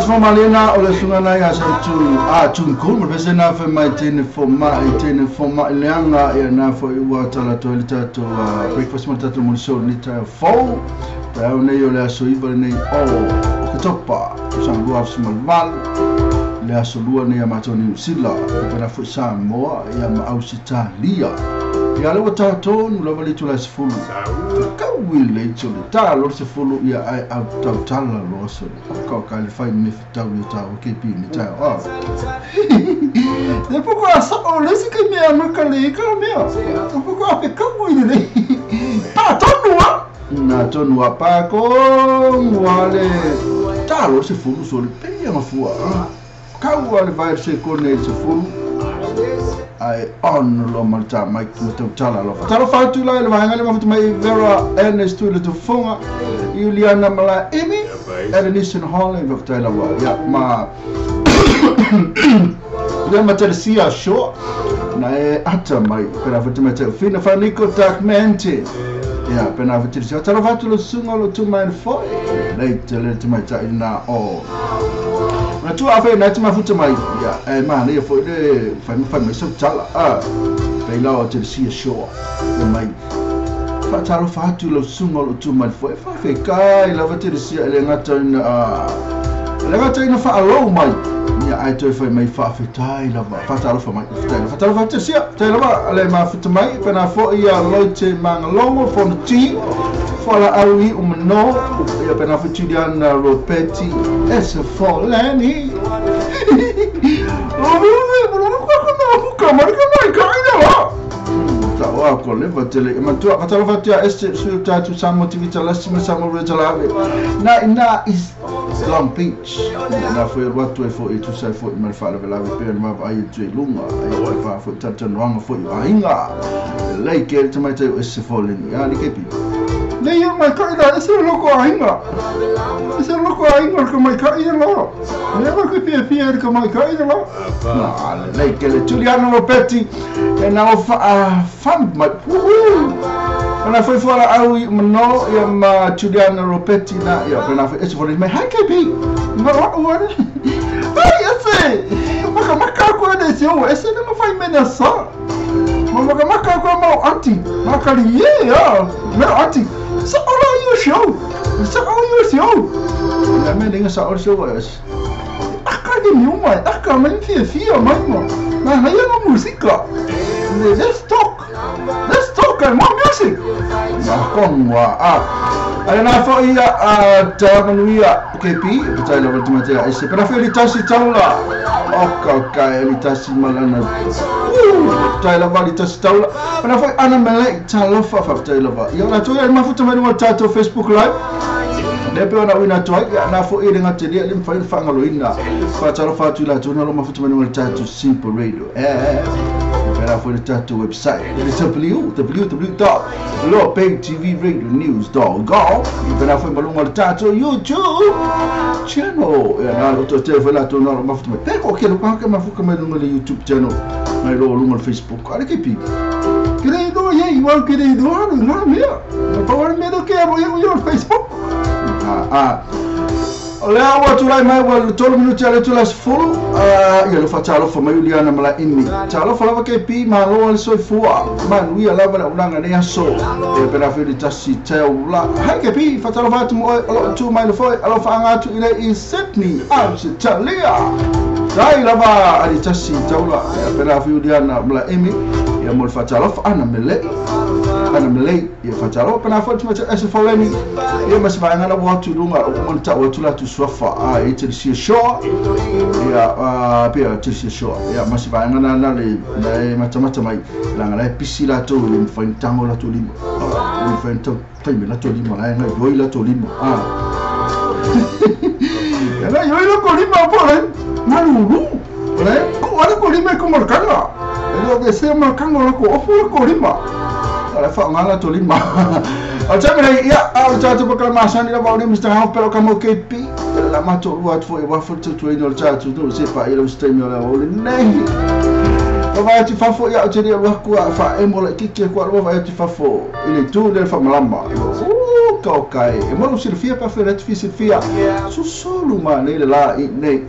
Mas formalina o le sungana ya sa tu kun mo pese na fe mai tene forma leanga ya na fo iwa tala toileta to breakfast mo tatu mo so ni ta fo ta ne yo le so iba nei o topa sa lua smal val le aso lua ne ya matoni sila para fo sa mo ya ma ausita lia ya le wata to no lo vali tu la sfulu ka wile to le ta lo se fulu ya ai au tala lo so ka le fai me fita u ta o ke pi ni ta o de pouco asa o le se ke me ama ka le ka me o pouco a ka wile ta to no pa ko wale ta lo se fulu so le pe ma fu ka wale vai se kone se fulu ai on lo malta mai tu tala lo talo fatu la le vanga le mafutu mai vera Ernest tu le tu fonga Juliana mala emi Edison Hall in of tala wa ya ma le matersia show na ata mai per avuto mai fina fanico documente ya per avuto talo fatu lo sungo lo tu mai fo le tele tu mai na o na tu afa na tu mafuta mai ya ma ne fo de fa me so tala pe la o te sia show de mai fa talo fa tu lo sungo lo tu mai fo fa fe kai la va te sia le ngata na fa alo mai ya ai to fa mai fa fe tai la va fa talo fa mai fa talo fa te sia te la va le ma futa mai pe na fo ya lo te mangalongo fo ti Fala aui umano ya pena futudian ropeti es folani wa ko le vatele ma tu atalo vatia este su tatu samo tivita lastima samo retalave na is Long Beach na foi watu fo e tu sai fo mal fala vela pe ma vai tu lunga ai fa fo tatan wanga fo ainga like el tomato es folani ya ni kepi le yo mai ka ida ese loko ainga ko mai ka ida lo le ba ko pia ko mai ka ida lo na le ke le Giuliano Lopetti e na fan mai ana foi fora au no ya ma Giuliano Lopetti na ya na foi ese foi mai HKP ma wa ai ese maka ko de se o ese não faz menaça maka ko ma anti makali ya meu anti so all you show ya me denga sa all show es aka de uma aka men fia mai mo na haya no música let's talk and more music na konwa ai na fo ia ta manuia kepi betai lo ultimate ese pero foi litasi taula okay litasi malana taila vali tas taula pero foi ana mele talo fa taila va ia na tu ia mafuta mai no tato Facebook live depe ona wina toi na fo ile ngate dia lim fa ngalo ina fa talo fa tu la tu na lo mafuta mai no tato simple radio Era for the tattoo website. It's www.lopegtvradionews.com. Era for malunga tattoo YouTube channel. Na lo te foi la tu na lo mafuta mai. Peko ke lo ka mafuka mai no YouTube channel. Mai lo lunga Facebook. Ala ke pi. Credo ye igual credo no mia. Pa ora me do ke yo Facebook. Olha o tu lai mai wa tolo minuti ale tu las full ia lo fatalo fa mai Juliana mala imi talo fa lava ke pi ma lo al soi fua man wi ala bana unanga ne aso e pera fi di tasi teula ha ke pi fatalo fa tu mo tu mai lo foi alo fa anga tu ile I Sydney Australia dai lava ali tasi teula e pera fi Juliana mala imi ia mo fatalo fa ana mele ia fatalo pana fa tu ma ese foleni ia mas vai ngana wa tu lunga o monta o tu la tu swafa e te si show ia pia te si show ia mas vai ngana na le mata mai la ngala pisi la to le fa ntango la to limo le fa ntango time la to limo la nga yoi la to limo la yoi la ko limo pole malulu le ko ala ko limo ko markanga lo que se markanga lo ko ofu ko limo ala fa ngala to limo Alchamere ia au tatu proclamação ila bauri mistahau pelo kamo kepi la mato ruat foi wa foto tu ino tatu no se pa ila stemi ola ole nei vai te fafo ia te ria wa ku fa emola kike ku wa vai te fafo ile tu del fa malamba kai e mo silfia pa fere fi silfia su solo ma nei la nei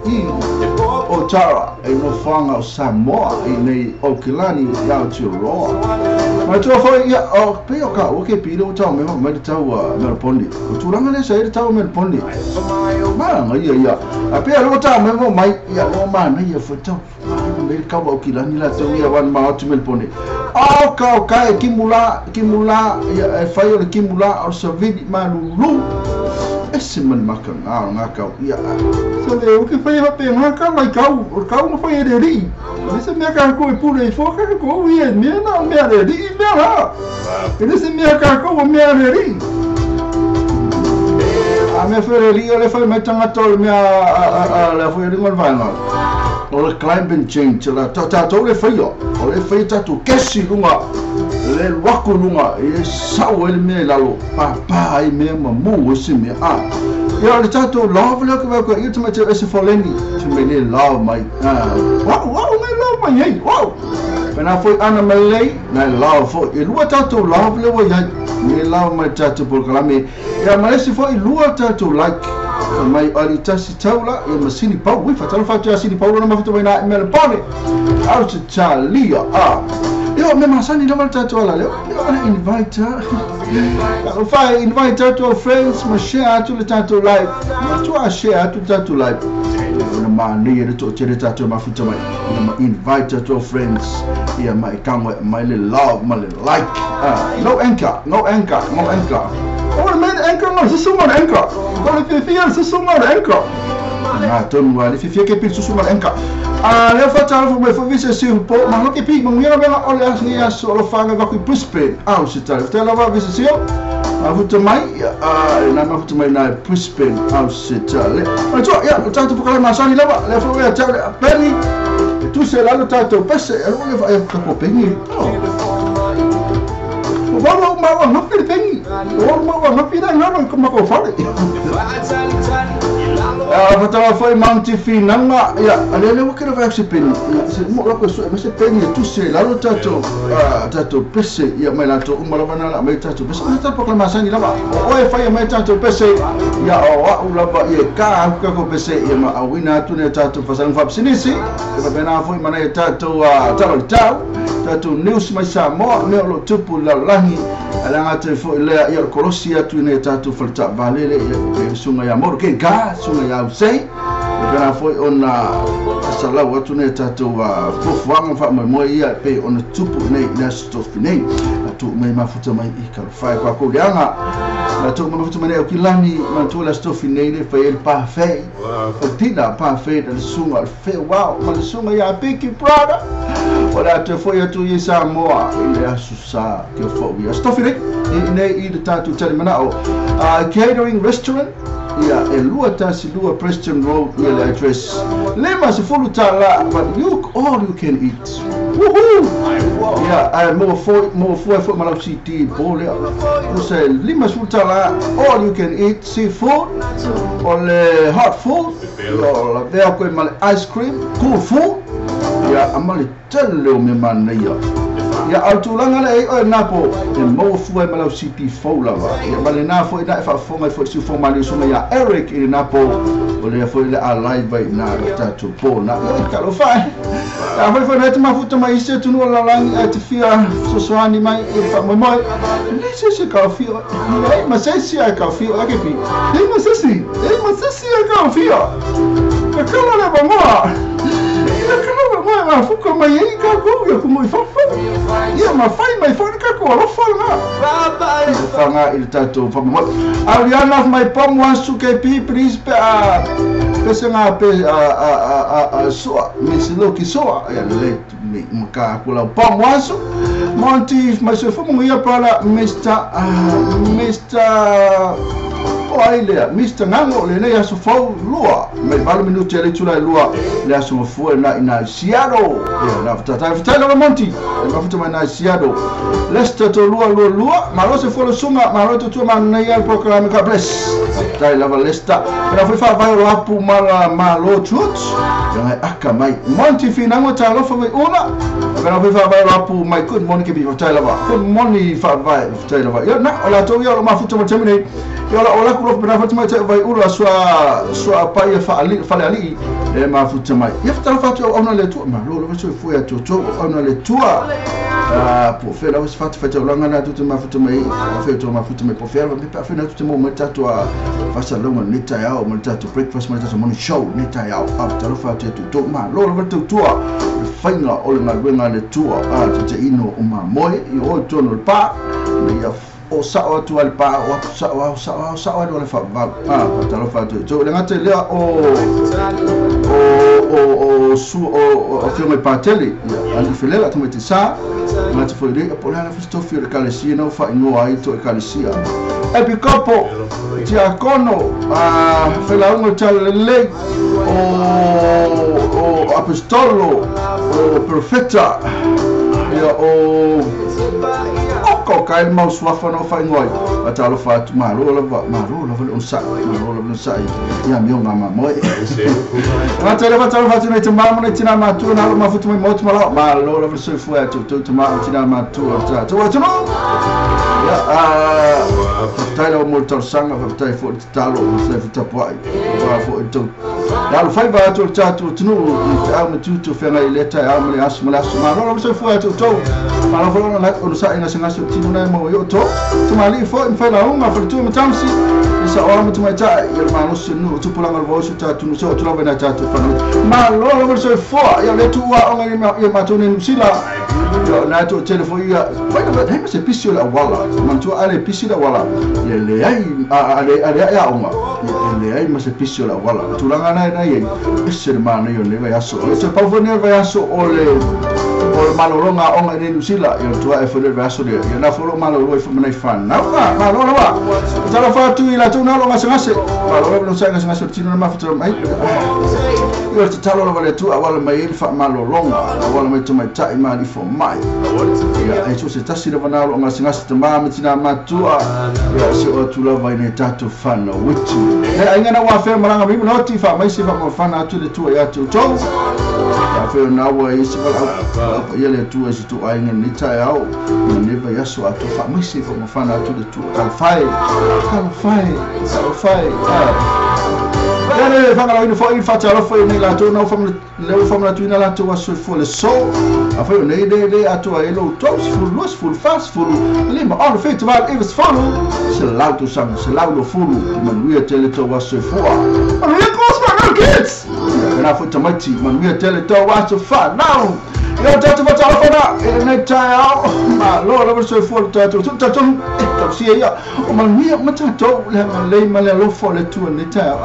o tara e no fanga o Samoa e nei o kilani ya tiro ma tu foi ya o pe o ka o ke pilo tau me ma tau me pondi o tu ranga le sai tau me pondi ma nga ya a pe o tau me mo mai ya o ma na ya fo tau me ka o kilani la tau ya wan ma o tu me pondi o ka e kimula ya fai o kimula o savidi malulu esse man makan nga kau ya so de o que fai hape nga ka mai kau no fai de ri esse me ka ko pure foca ko ia me na me de ri me ha esse me ka ko me de ri a me fere ri o le fai mai tanga tol me a la foi ri ngol vai no o le climate change la ta le fai o le fai ta tu kesi lunga le wako lunga e sao ele me lalo pa ai me mamu o se me a ia le tato love le ko ia tama te ese foleni te me le love mai wow me love mai hey wow pena foi ana malei na love fo e lua tato love le wa me love mai tato por kalame ia mai se foi lua tato like mai ali tasi taula e masini pau wi fatalo fatia sini pau na mafito mai na me le pone au te chalia eu me masani na malta to ala eu ana invite her fai invite her to friends ma share to the tattoo live ma to share to tattoo live na mani re to chere tattoo ma futa mai ma invite her to friends ia mai kangwe mai le love mai le like no anchor oh man anchor no so suma anchor ko le fia so suma anchor na ton wa le fia ke pil so suma anchor le fatalo fo me fo vise si un po ma no ke pi mo ngira bela ole asni aso lo fanga va ku Brisbane au si tale te la va vise si a futa mai na ma futa mai na Brisbane au si tale ma to ya tanto po kala ma sani lava le fo ya tale peni tu se la lo tanto pese e lo le fa ko peni Vamos mau no pengi. Mau no pira ngaro como ko fale. Fatava foi Monte Finanga ya ale o que vai se peni. Se mo la coisa mas se peni tu se la lo tato pese ya mai la to uma la bana mai tato pese ta proclamação la ba. O e fai mai tato pese ya o la ba ye ka ko pese ya ma awina tu ne tato fasang fap sinisi. E bana foi mana tato tato news mai sa mo ne lo tupu la langi alanga te fo le ya kolosia tu ne tato falta valele ya sunga ya mor ke ga sunga ya sei bana foi ona sala watu ne tato fofanga fa mo ia pe ona tupu ne na stof ne tu mai mafuta mai ikal fai kwa ko yanga na tu mafuta mai o kilani man tu la stof ne ne fa el pa fei tida pa fei da sunga fe wow ma sunga ya big brother ora te foi tu isa moa ile asusa ke fo ya stof ne i de tatu tali manao catering restaurant ia e lua tasi lua Preston Road ia le address lema se fulu tala but all you can eat woohoo ia more for malau city bole usa lima se fulu tala all you can eat seafood ole hot food ole vea ko mal ice cream cool food ia amali tele o me manaya ya altulanga le o napo e mo fue malau city folava ya male na foi da fa fonga foi si fo mali so ya Eric in napo o le foi le alive vai na tatu pona ka lo fa ya foi net ma futa mai se tu no la lang at fia so so ani mai e fa mo mai le se ka fia e ma se si ka fia la ke pi e ma se si ka fia ka kala le ba mo ma fuka mai e ka ko ya como fa ia ma fai mai fa ka ko lo fa na fanga il tato fa mo Ariana my pom wants to get please pese nga pe so mi se lo ki so ya le mi ka ko la pom wants Monty mas se fo mo ia para Mr ko ai le Mr. Ngango le nei aso fau lua mai balu minuti ale tula lua le aso fu na ina siado na fata no monti ma futa mai na siado lesta to lua ma lo se fo lo sunga ma lo to ma nei al programma ka bless tai lava lesta na foi fa vai lapu ma lo tut ya aka mai monti fina ngo ta lo fa mai una na foi fa vai lapu mai good morning ke bi tai lava good morning fa vai tai lava ya na ola to ya lo ma futa ma temine ya ola ku lo na futa mai tai vai ura swa pa ya fa ali e ma futa mai ya futa fa to ona le tu ma lo so fu ya to ona le tua po fe la was fat fata longa na tu ma futa mai fe to ma futa mai po fe ma pa fe na tu mo mata to fasa longa nita ya o mata to breakfast mata to morning show nita ya after lo fata to ma lo tu tua fainga o na wenga le tua te ino o ma moi I o to no pa ya o sao tu al pa o sao do le fa va after lo fata to le ngate le o filme pateli andi felela tu meti sa ngati foi le po la fisto fi le kalesia no fa no ai to kalesia e picopo diacono fela un challenge o apostolo o profeta ya o ko kai mau swafa no fa ngoi atalo fa malo la on sa ya mi on ma mo atalo fa tu ne tama mo ne tina ma tu na ma futu mo tu malo la so fu tu tama tina ma tu tu no ya talo mo tor sanga fa tai fo talo se fu tapai wa fo tu ya lo fai va tu tu no a mo tu fe ngai leta ya mo le asma la malo la so fu tu malo fo na on sa ina singa tino na mo yo to tumali fo in fela unga fo tu matamsi isa ora mutu mai ta ya mano sinu tu pulanga vo su ta tu so tu lava na ta tu fano ma lo lo so fo ya le tu wa onga ya ma tu ni sila yo na to telefone ya foi na he se pisio la wala man tu ale pisio la wala ya le ai ale ya unga le ai ma se pisio la wala tu langa na ye ese mano yo le va so se pa vo ne va so ole o malolonga onga ni sila yo tu e fo le va so ya na fo lo malolo fo mai fan na ma lo wa tala fa tu ila tu na lo ngase ma lo no sa ngase tino na ma fo mai yo te talo lo vale tu awala mai fa malolonga awala mai tu mai tai mali fo mai ya e so se tasi le vana lo ngase te ma tina ma tu ya se o tu la vai ne tatu fan no witu e ainga na wa fe maranga mi no ti fa mai se fa mo fan tu le tu ya tu to ya fe na wa isi fa ya le tu isi tu ainga ni tai au ni va ya so atu fa mai se fa mo fan tu le tu kalfai ele fanga la foi fata la foi ni la to no fam le fam la tu na la to was for le so a foi ne de atu a elo tops full fast full lima on fait to va even follow se lauto sam se laudo full man we tell it to was for man we cross my kids na foi tamati man we tell it to was for now yo tatu bata la fana ne ta ma lo la so for tatu si ya o man we mata to le ma le lo for le tu ne ta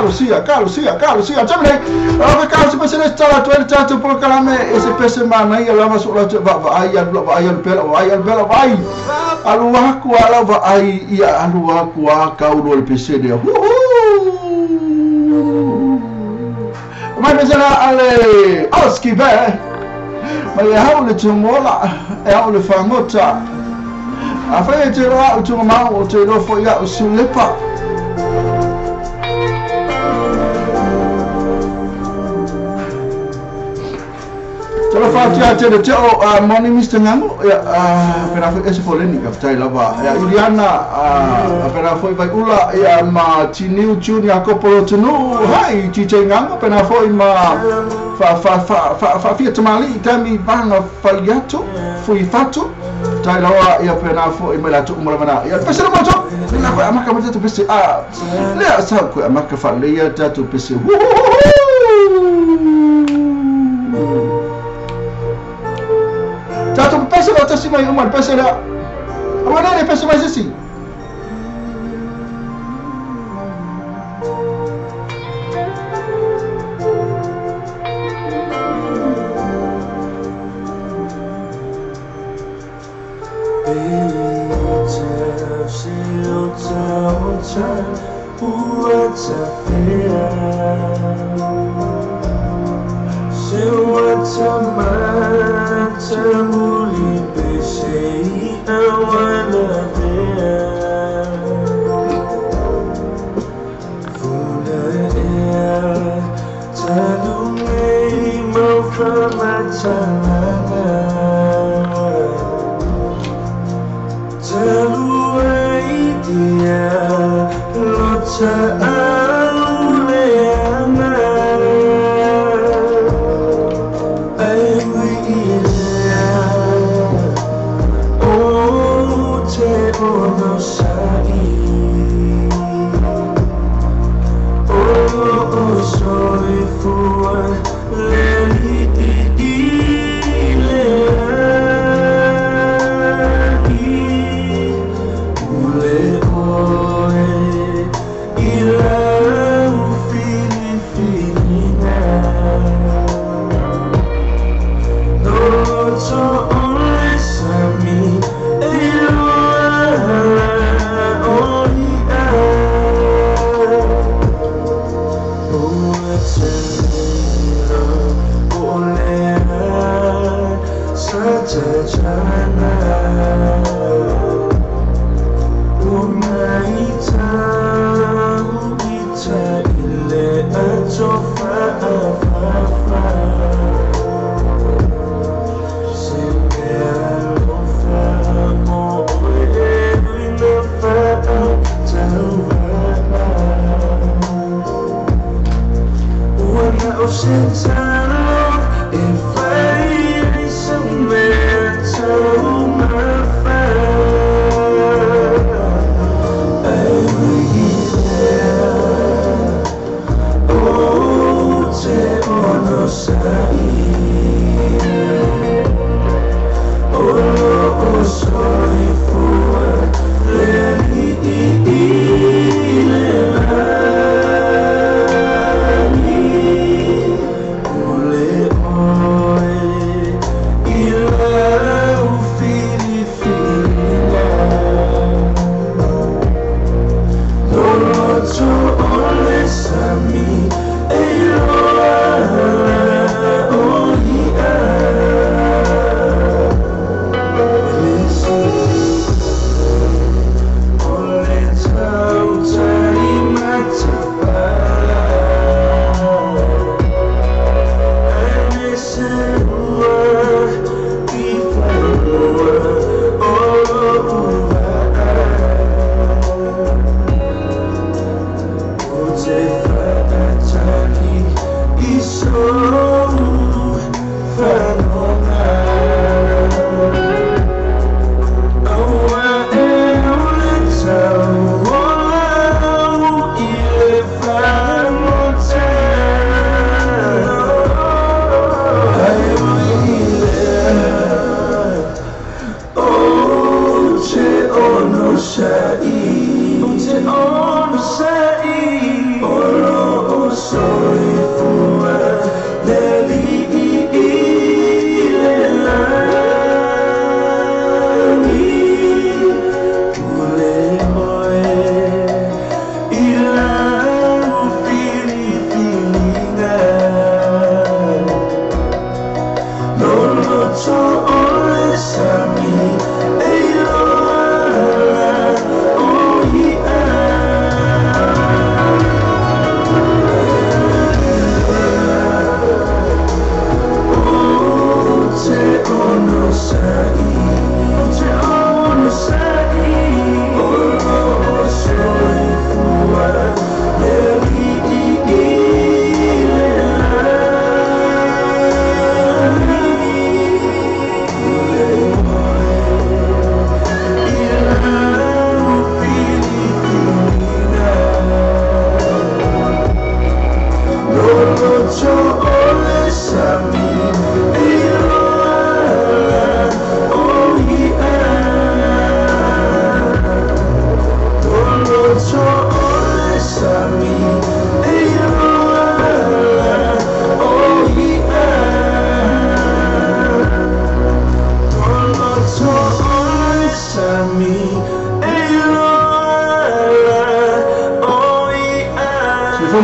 Carusia, também. Ela vai se você está lá, tu ele está tu por calame esse peixe mana aí ela vai só vai bela vai. Aluaku ala vai ia aluaku a kaulo peixe de. Mas era ale oskive. Mas é haule tu mola, é haule famota. A foi tirar o tu mal, o tu não foi a o sulepa. Kalau fatia tele te o morning Mr. Ngango ya pera foi esse poleni ka tai lava ya Juliana pera foi vai ula ya ma tiniu junior kopolo tunu hai tite Ngango pera foi ma fa fia tamali tami banga faliato foi fatu tai lava ya pera foi ma la tu umana ya pesela moto na ko amaka mo tu pese le sa ko amaka falia tu pese Jatuh pesa lah atas simai umat pesa dah. Apa ni pesa mai sisi? Be Oh,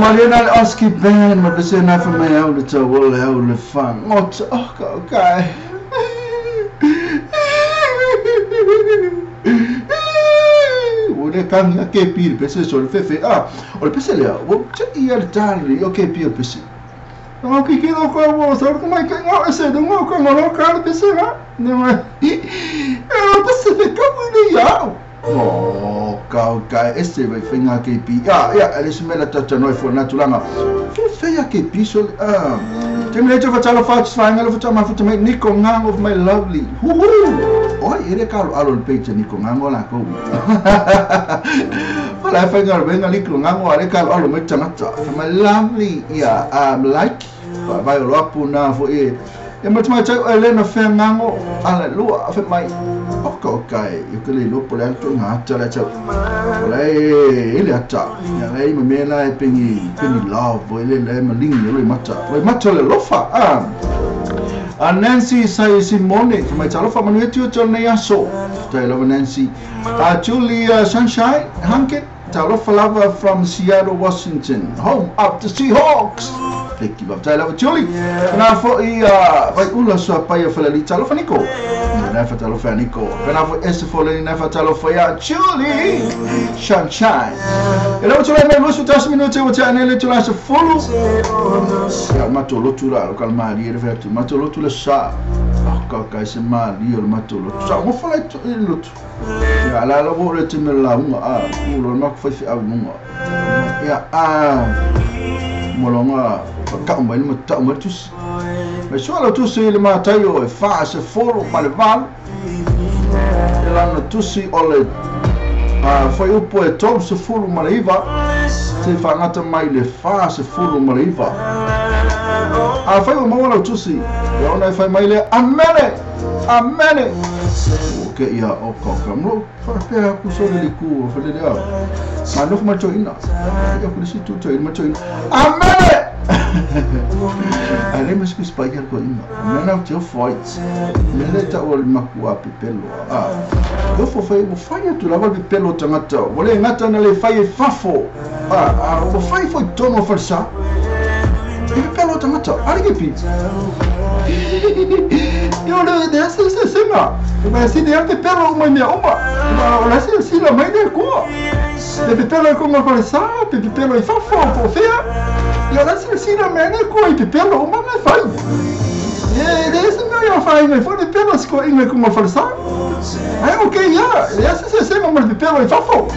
Mariana le oski ben ma bese na fa mai au le tawol au le fan. Ot okay. Le kang ke pir pese so le fefe o le pese le o che ia le tali o ke pir pese no ki do ko mo so ko mai ka no ese do mo ko no ka pese na ne ma o pese fe ka mo ni ya o ka ese vai finga ke pi ya ele se mela tata no fo natulanga fe ya ke pi so tem le to fatalo fats fanga lo fatama fatama ni ko ngang of my lovely oi ere kalo alo le peche ni ko ngango la ko wala fanga venga ni ko ngango ale kalo alo me tamata my lovely like vai lo apuna fo e matma cha ele no fe ngango ala lu fe mai okay you can lo po le to nga cha la cha wala ele ata ya le me la e pengi love ele le ma ling le mata le lofa Nancy sai Simone mai talo fa manu tu tol nei aso talo Nancy Julia Sunshine Hankin talo fa lava from Seattle Washington home up the Seahawks thank you talo Julie na fo vai ula so pa fa li talo fa Nico na fa talo fa Nico na fo esse fo le na fa talo fa ya Julie Sunshine ela o tolo mai lusu tas minuti o tane le tolo so follow ya matolo tura o calma ri reverto matolo tura sa ka se mali o matolo sa mo fa lo ya la lo bo te me la uma lo no fa fi au no ya molonga ka umba ni mata umatus mas so la tu se le matayo e fa se foro malval ela no tu se ole foi o poetom se foro malaiva se fa ngata mai le fa se foro malaiva foi o mo la tu se eu não faz mais le amene que ia o kokam fa pera ku so le ku fa le dia ma no ma choina ya ku si tu choina ma choina amene ale mas ku spider ko ina na na tio fight me le ta o ma ku a pipelo do fo fa tu lava pipelo tamata vole ngata na le fai fafo o fai foi tono farsa pipelo tamata ale ke pi eu não dessa semana mas se der pipelo uma minha olha se la mãe de co de pipelo como farsa pipelo e fafo fofia e olha se la mãe de co e pipelo uma me faz desse meu faz me foi de pelos com e como farsa ok já essa semana mas pipelo e fafo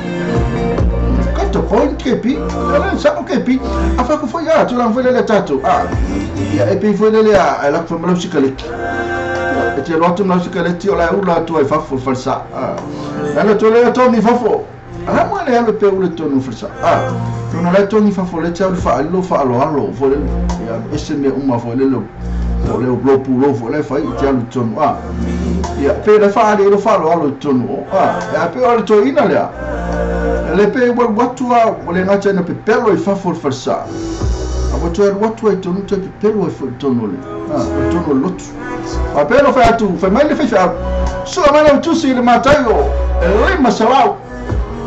point que pi ela sabe o que pi a fa que foi tu não foi ele tato e aí pi foi ele ela foi mal psicológico e te lo tu não psicológico ela ula tu ai fa falsa ela tu le to mi fa fo ela mo le ela pe ula tu no falsa tu não le to mi fa fo le tau fa lo fo le esse me uma fo le lo o bloco fo le fa i te alu tu e pe le fa le lo fa lo tu e pe ora to ina le pe watu le ngacha na pipelo I fafo farsa abato watu ai tonu te pipelo I tonu le tonu lotu a pelo fa tu fa mai le fa so mai tu si le matayo le masalau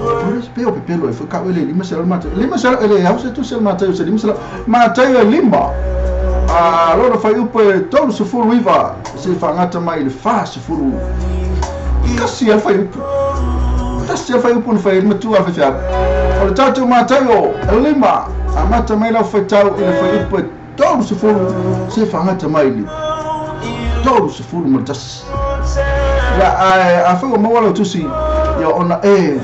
por isso pipelo fa ka ele lima sel matayo lima sel ele hausa tu sel matayo se lima sel matayo lima loro fa upo tonu se fulu iva se fa ngata mai le fa se fulu kasi fa upo se fa upo fa ele tu fa fa o tatu matayo lima amata mai la fa tau ele fa upo tonu se fulu se fa ngata mai le tonu se fulu mutas ya a fa mo wala tu si ya ona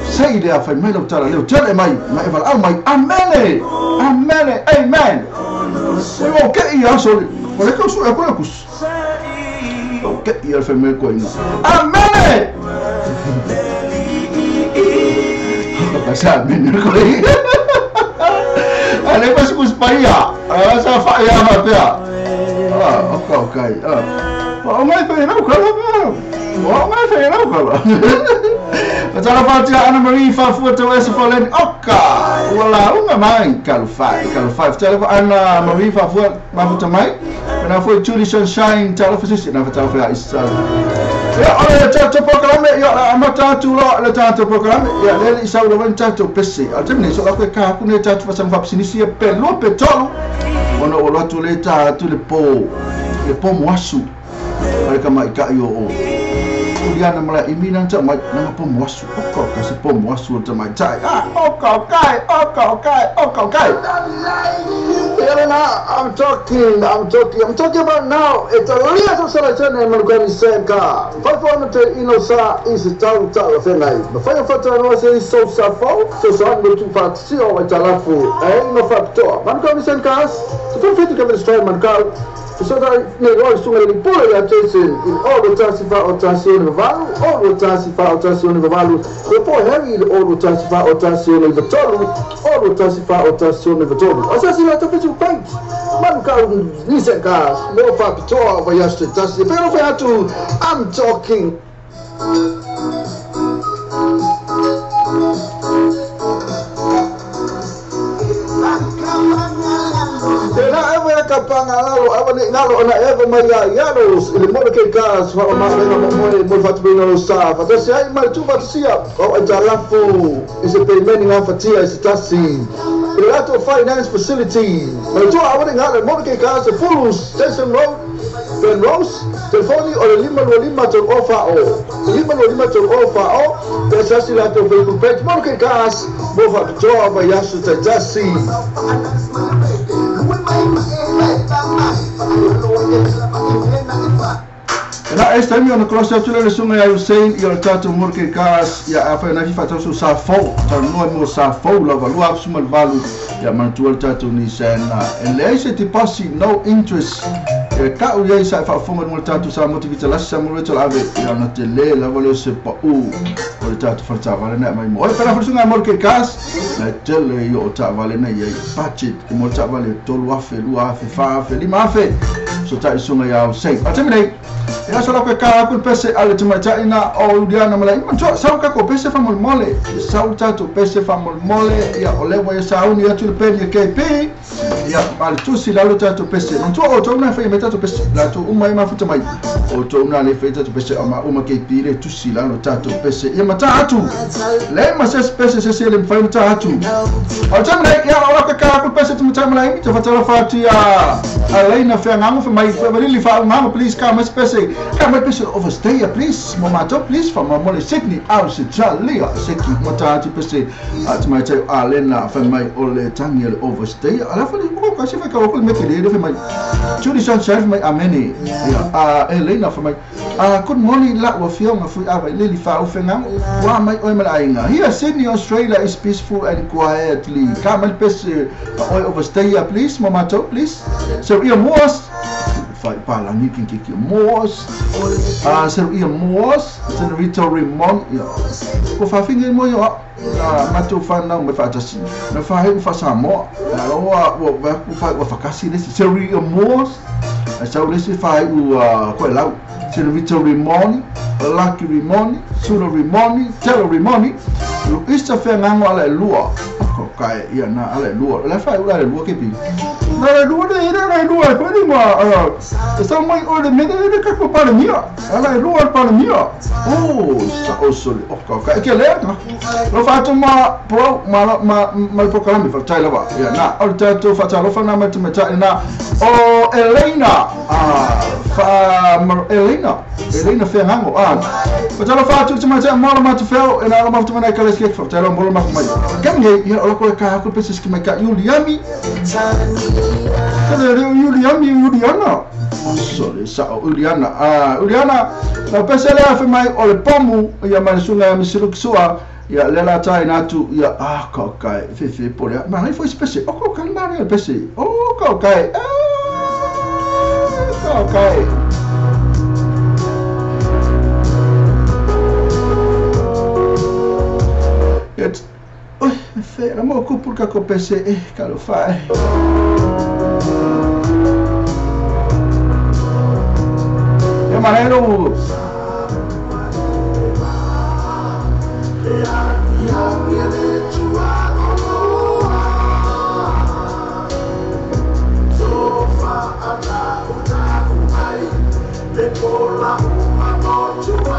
sei le fa mai la tala le tele mai ma eval au mai amene amen okay ya so por que so é por cus okay ya fa mai ko ina amene sabe ne ko ale pas cus paia sa fa ya ma pia okay o mai fa não cara o mai fa não cara mas ela fala que a Ana Maria fa foto essa falando oka wala uma mai calfai tela Ana Maria fa foto ma foto mai na foi Julie Sunshine tela foi isso na foto foi isso Ya ole tato programe ya amata tu lo le tato programe ya le isa lo van tato pesi atemne so la ko ka ku ne tato fa sang sini si pe lo pe tolo ono o lo tu le tato le po moasu ai ka mai ka yo o Uliana mala imina ta mai na po moasu ko ka se po moasu ta mai tai o ka kai I'm talking about now. It's a little selection and Margani Senka. Performance Inosa is a town of a night. The fire photo was so suffer, so I'm going to party or a talafu. I ain't no factor. Margani Senkas, the perfect of the story, Margal. So that they always too many pull attention in all the transfer or transition of value, all the transfer or transition of value. The poor heavy, all the transfer or transition of the total, all the transfer or transition of the total. Assassin at the physical point. Man can't listen, guys. No factor over yesterday. That's the very to I'm talking. Kapangalo abani nalo na eva maya yalos ile moke gas wa mama mo fatbino sa fatasi ai mai tu fatsia o ajalafu is a payment of fatia is tasi ile ato finance facility mai tu abani ngale moke gas full station road Ben Rose telefoni o lima to offer o pesasi la to Facebook page moke gas mo fatjo ba yasu tasi na este año no cross out le sunga ya Hussein y el tato morke gas ya apa na FIFA tato sa fo no mo sa fo la valua suma el valu ya mantu el tato ni sana en le ese tipasi no interest ka u ya sa fa fo mo tato sa motivita la sa mo reto ave ya na tele la valua se pa u o tato fa vale na mai mo para fa sunga morke gas na tele yo ta vale na ya budget mo ta vale to lu afe fa fe lima afe so ta sunga ya Hussein atemne ya solo que cada cual pese al timata ina o diana mala imanto sa ka ko pese famol mole sa tato pese famol mole ya olevo ya sa uni ya tu pe ya KP ya al tu si la tato pese non tu o to na fe metato pese la tu uma ma futa mai o to na le fe tato pese ama uma KP le tu si la tato pese ya mata atu le ma se pese se le fa mata atu o tamna ya o ka cada cual pese timata mala imi to fatala fati ya alaina fe ngamo fe mai fe li fa ngamo please come pese come pese overstay please momato please from mole Sydney out Australia Sydney mata pese atmai tai alena fe mai ole tangiel overstay alafu ni ko kasi fa ka ko mekele fe mai chudi sunshine mai ameni ya elena fe mai good morning la wa fio nga fu ava lili fa o fe ngam wa mai o mai ainga here Sydney Australia is peaceful and quietly come pese overstay please momato please so you most fai pala ni kinki mos seria mos senorita Raymond ya ko fa finge mo yo matu fa na me fa tasi na fa he fa samo na lo wa ku fa kasi ni seria mos sa le si fa u ko la senorita Raymond Lucky Raymond Suro Raymond Telo Raymond lu ista fe ngango ala lua ko kai ya na ala lua la fa ala lua ke pi na lua de lua ko ni ma sta mai o de me de ka ko para mia ala lua para mia sa o soli o ka ke le lo fa to ma pro ma programma fa tai la ba ya na o tato fa ta lo fa na ma na o Elena Elena fe ngango fa ta lo fa tu ma ma tu fe na ma tu na ka le skek fa ta lo mo ma mai kam ye ya o ko ka ko pese ski mai ka Juliani Juliana sorry sa Juliana na pese le fa mai o le pomu ya ma sunga mi siluksua ya lela tai natu ya ka kai fe pole ma ai foi spese o ko kan ma ne pese o ka kai ka kai it's me fe la mo ko por ka ko pese ka lo fai ya manero Decola uma noite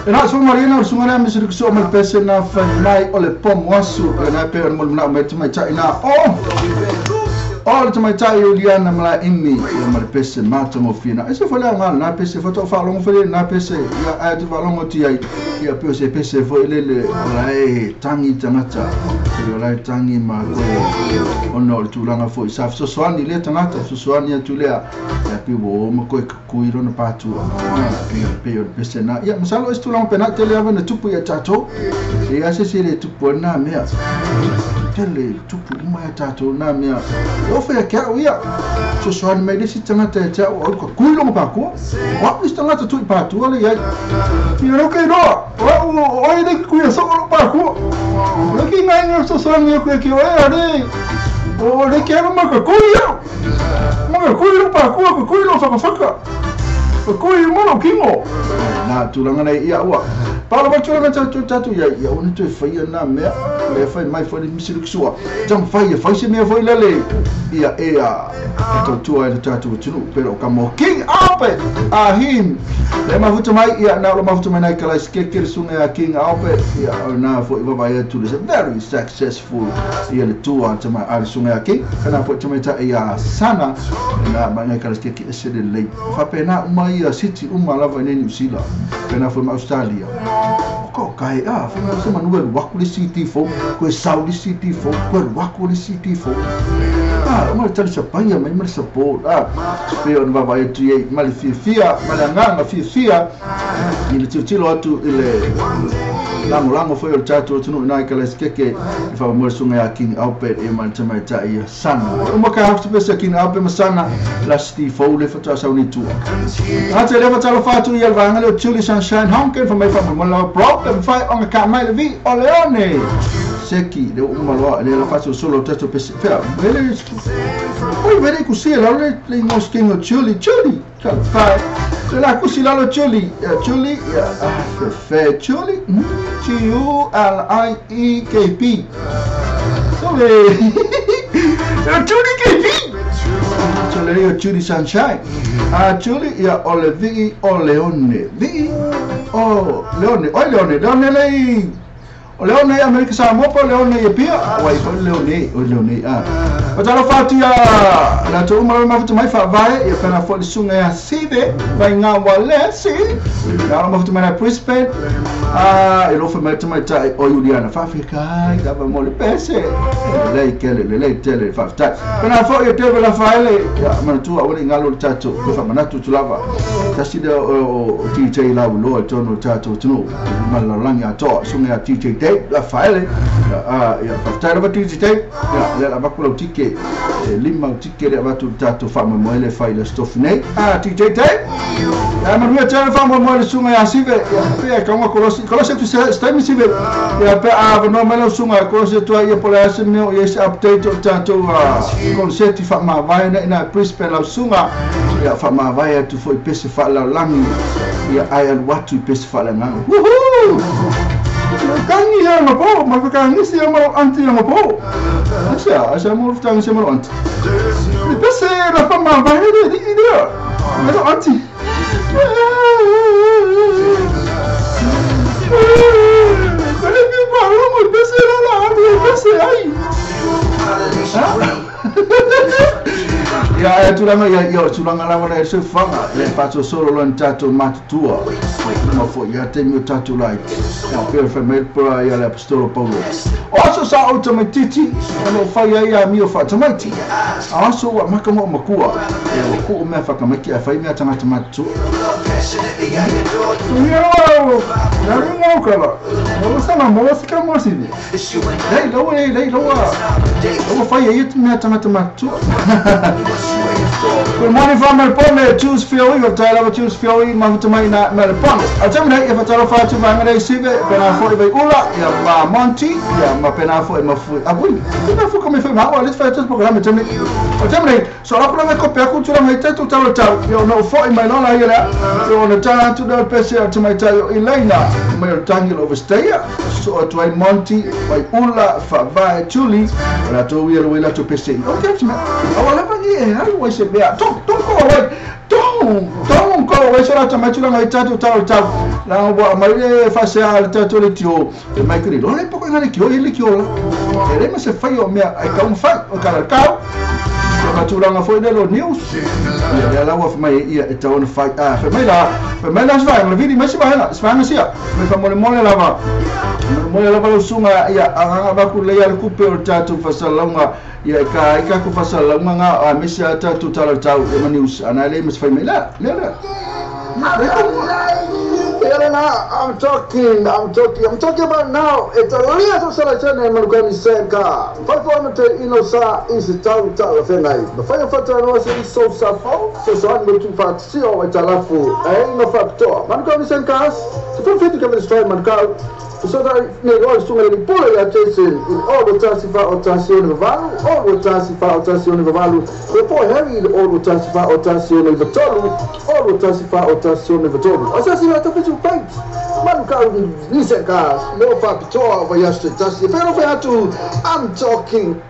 Ena so marina sungana misir so mal pese na fa mai ole pom wasu na pe on mul na met mai chaina all to my tai Juliana mala imi mal pese mata mo fina ese foi lá na pese foto fa longo foi na pese ya ai tu va longo ti ai ya pese foi le lai tangi tanata yo lai tangi ma ko ono tu langa foi sa so soani le tanata so soani tu le ya pe bo mo ko kuiro na patu pe pese na ya masalo estu long pena tele ava na tupu ya tato e ase sele tupu na mea tele tupu uma ya tato na mea o fe ka uia so soani mai desi tanata ya o ko kuiro mo pako wa is tanata tu patu ole ya you know que no o ide kuia so ko pako lo que ngai so soani ko ke o ade o le que no ma ko kuio mo kuiro pako ko kuiro faka Koi mono kingo na tulanga nei ia ua palo ba tula tatu ya ona tu fai na me le fai mai fai misiru sua jam fai se me foi lele ia to tu ai tatu tunu pero kamo king ape a him le ma futu mai ia na lo ma futu mai kala skekir sunga king ape ia na foi va vai tu is very successful ia le tu anta mai al sunga king kana foi tu mai ta ia sana na mai kala skekir ese de le fa pena mai city uma lava nei New Zealand pena foi ma Australia ko kai foi ma se manuel wakuli city fo ko Saudi city fo ko wakuli city fo Uma tali sapaya mai mai support pe on va vai tu e mal fia malanga fia ile tilo atu ile lango foi o chato tunu na kala skeke fa mo sunga ya king outpet e man tama ta ia sana uma ka hafte pe king outpet masana la sti fo le fa sa uni tu ate le fa fatu ia vanga le chuli sunshine honken fa mai fa mo la problem fa on ka mai le vi o leone seki de uma lo le la faccio solo testo per vele poi vede così le moschino chuli fai la così la chuli fe chuli CULIEKP dove chuli KP chuli io chuli sunshine chuli ia olevi o leone vi o leone lei Leone America Samoa po Leone e pia wai po Leone patalo fatu ya la to umaro mafuta mai fa vai e pena fo sunga ya sibe vai nga wale si na mafuta mai Brisbane e lo fa mai tai o Juliana fa Afrika da ba mo le pese lei tele fa ta pena fo e teve la file ya manu a wale ngalo tato ko fa manatu tulava tasida o TJ la lo tono tato tuno malalanga to sunga ya TJ la file ya fatara ba TJ ya la bakula tike lima tike ya watu tato fa mo le file stuff nei TJ ya manu tele fa mo le sunga ya sive ya pe ka ngo kolosi tu sta mi sive ya pe no melo sunga kolosi tu ya pola semio yes update tato concept fa ma vai na Brisbane la sunga ya fa ma vai tu foi pese fa la langi ya ai watu pese fa la ngang kangi ya mapo makangi si ya mo anti ya mapo asa mo ftang se mo anti pese la fa ma vai de idea no anti Kale mi parlo mo pese la anti pese ai ya tulanga ya tulanga la wana se fanga le faccio solo lo intato mattua ma fo ya temio tato like ya per famel pro ya la pastoro Paulo also sa automatiti no fa ya mio fatomati also wa makamo makua ya ku me fa kamaki fa mi atanga mattu ya no kala no sama mo sika mo sidi dai lo fa ya mi atanga mattu Good morning from Melbourne. Choose Fury. We've tried to choose Fury. Mafutumai na Melbourne. Atamina if atalo fatu mangare sibe penafo ibe ula ya ma Monty ya ma penafo e mafu abui. Penafo kama ife ma let's fight this program atamina. Atamina so apula me kopia kutura mai tetu talo talo. Yo no fo in my lola yela. Yo na tana to the pese atamai tayo Elena. Mai tangilo overstay. So atwai Monty by ula fa vai chuli. Na to wila to pese. Okay atamina. Awala I always say, don't go away. Don't go away. So that my children are tatu. Now, my face al tatu litio. The micro. Don't let poco ngani kio ili kio. Ele me se fai o me. I can't fight. O cara cao. Ma children foi de lo news. Ya la of my ear. It's on fight. Femela svang. Vidi mas svang. Svang sia. Me fa mole lava. Mole lava lo sunga ya anga ba ku le ya ku pe o tatu fasalanga. Ya ka ku fasal mga misa tatu talo tau e news anale mas fai mela I'm talking about now. It's a little selection and Margani Senka. Performance Inosa is a town fenai. The firefighter was so suffer, so I'm going to fat see or it's a lafu. I ain't no factor. Margani Senkas, so fit to come destroy Marcal. So that they all soon will pull your chasing in all the transfer or transition value, all the transfer or transition value. Before heavy, all the transfer or transition total, all the transfer or transition total. Assassin at official pipes. Man can't listen, cars, no factor over your street. If I don't have to, I'm talking.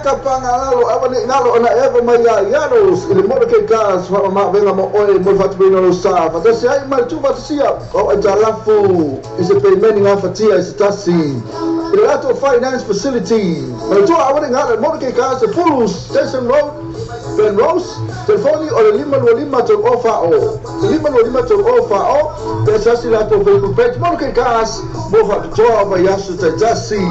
Kapangalo awani nalo na eva maya yaros ile modo ke gas wa ma venga mo oe mo fatu bino lo sa fa dasi ai mal tu fatu sia o ajalafu ise payment nga fatia ise tasi Ilato Finance Facility. Maltua awalin hal motorcade cars the full Station Road, Ben Rose, telefoni o le 555 555 Pesasi lato vehicle page motorcade cars mova kutoa mayasu tajasi.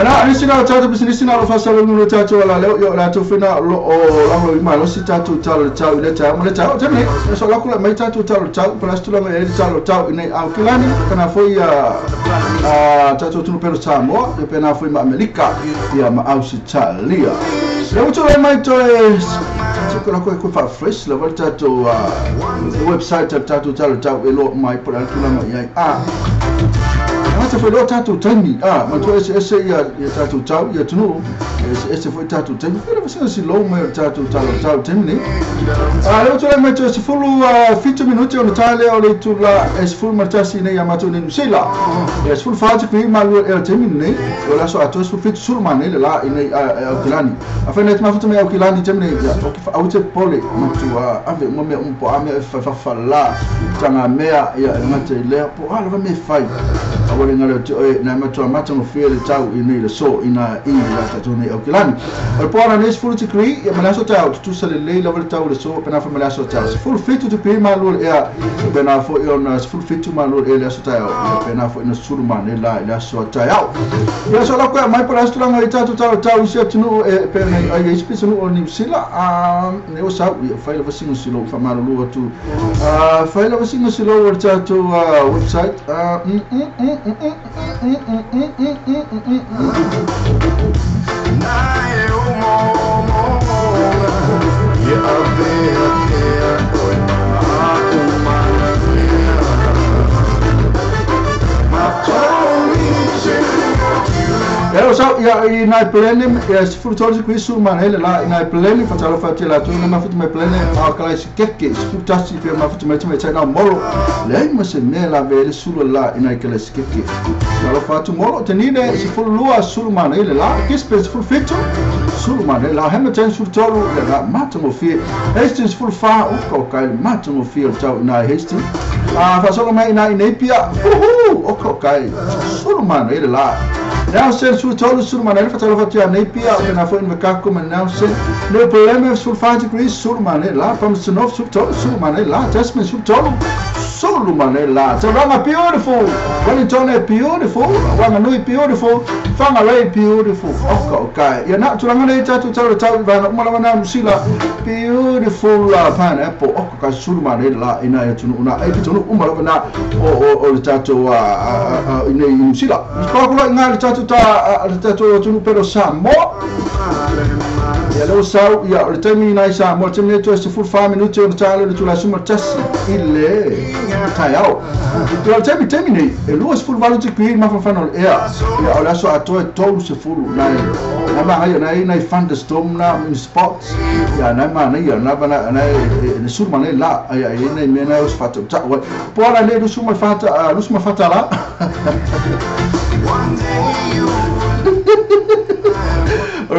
Ana anisina tatu bisinisi na fasa lo tatu wala leo yo la tufina lo o la ma lo si tatu talo tau ile tau mole tau tene so la kula mai tatu talo tau plus tu la mai talo tau ine au kilani kana foi tatu tu pelo samo e pena foi ma Amerika ya ma au si talia leo tu la mai to kuna ko fa fresh la volta to website tatu talo tau e lo mai por altura mai Ata foi lo tatu tani ma to esse ya tatu tau ya tunu esse foi tatu tani era você se lo mai tatu tau tani eu tô mais esse fulu 20 minutos no tale o leitu la esse fulu martasi ne yamato ne sila esse fulu faz que malu el tani ne eu só ato esse fit sul manele la ine kilani afena ma futu me kilani tani ya au te pole matu ave mo me po ame fa la tanga mea ya ngate le po ala va me fai ngalo na matu no feel tau ine le so ina la tatu ne o kilani o pora ne full degree ya malaso tau tu sale le level tau le so pena fa malaso tau full fit to pe malul ya pena fo on full fit to malul ele so tau pena fo ina surman la so tau ya so la ko mai para stula ngai tau se tunu pena ai especially on New Zealand ne o sa fa le vasingo silo fa malulu tu fa le vasingo silo o tatu website Eu só e na plane se furtores com isso manele lá na plane fatalo fatela tu na futu me plane aquela keke furtasi pe ma futu me na molo le ma se me la vele sulo lá na aquela keke ela fatu molo tenine se for lua sulo manele lá que spes for feito sulo manele lá hamilton furtoro la mata mo fi Hastings for fa o kokai mata mo fi tau na Hastings fa solo mai na inepia o kokai sulo manele lá Now since we told us Surman, if I tell you Napia, and I find the Kakum and now say no problem for 5 degrees Surman, la from the north Surman, la just me Surman, la. So I'm beautiful. When it's on a beautiful, when I know beautiful, found a very beautiful. Okay, you're not too long to tell the town about Malaman Silla, beautiful pineapple, okay, Surman, la in a tuna, I don't know or the tattoo in Silla. It's probably not tattoo to pero samo ya lo sau ya ritemi na isa mo temne to se full 5 minutos no tale to la suma test ile tayao to temi ne e lo se full value to create ma fa no ya la so ato to se full na ma na thunderstorm na in spots ya na ma na ya na bana na suma ne la ya ne me na us fata pora ne do suma fata la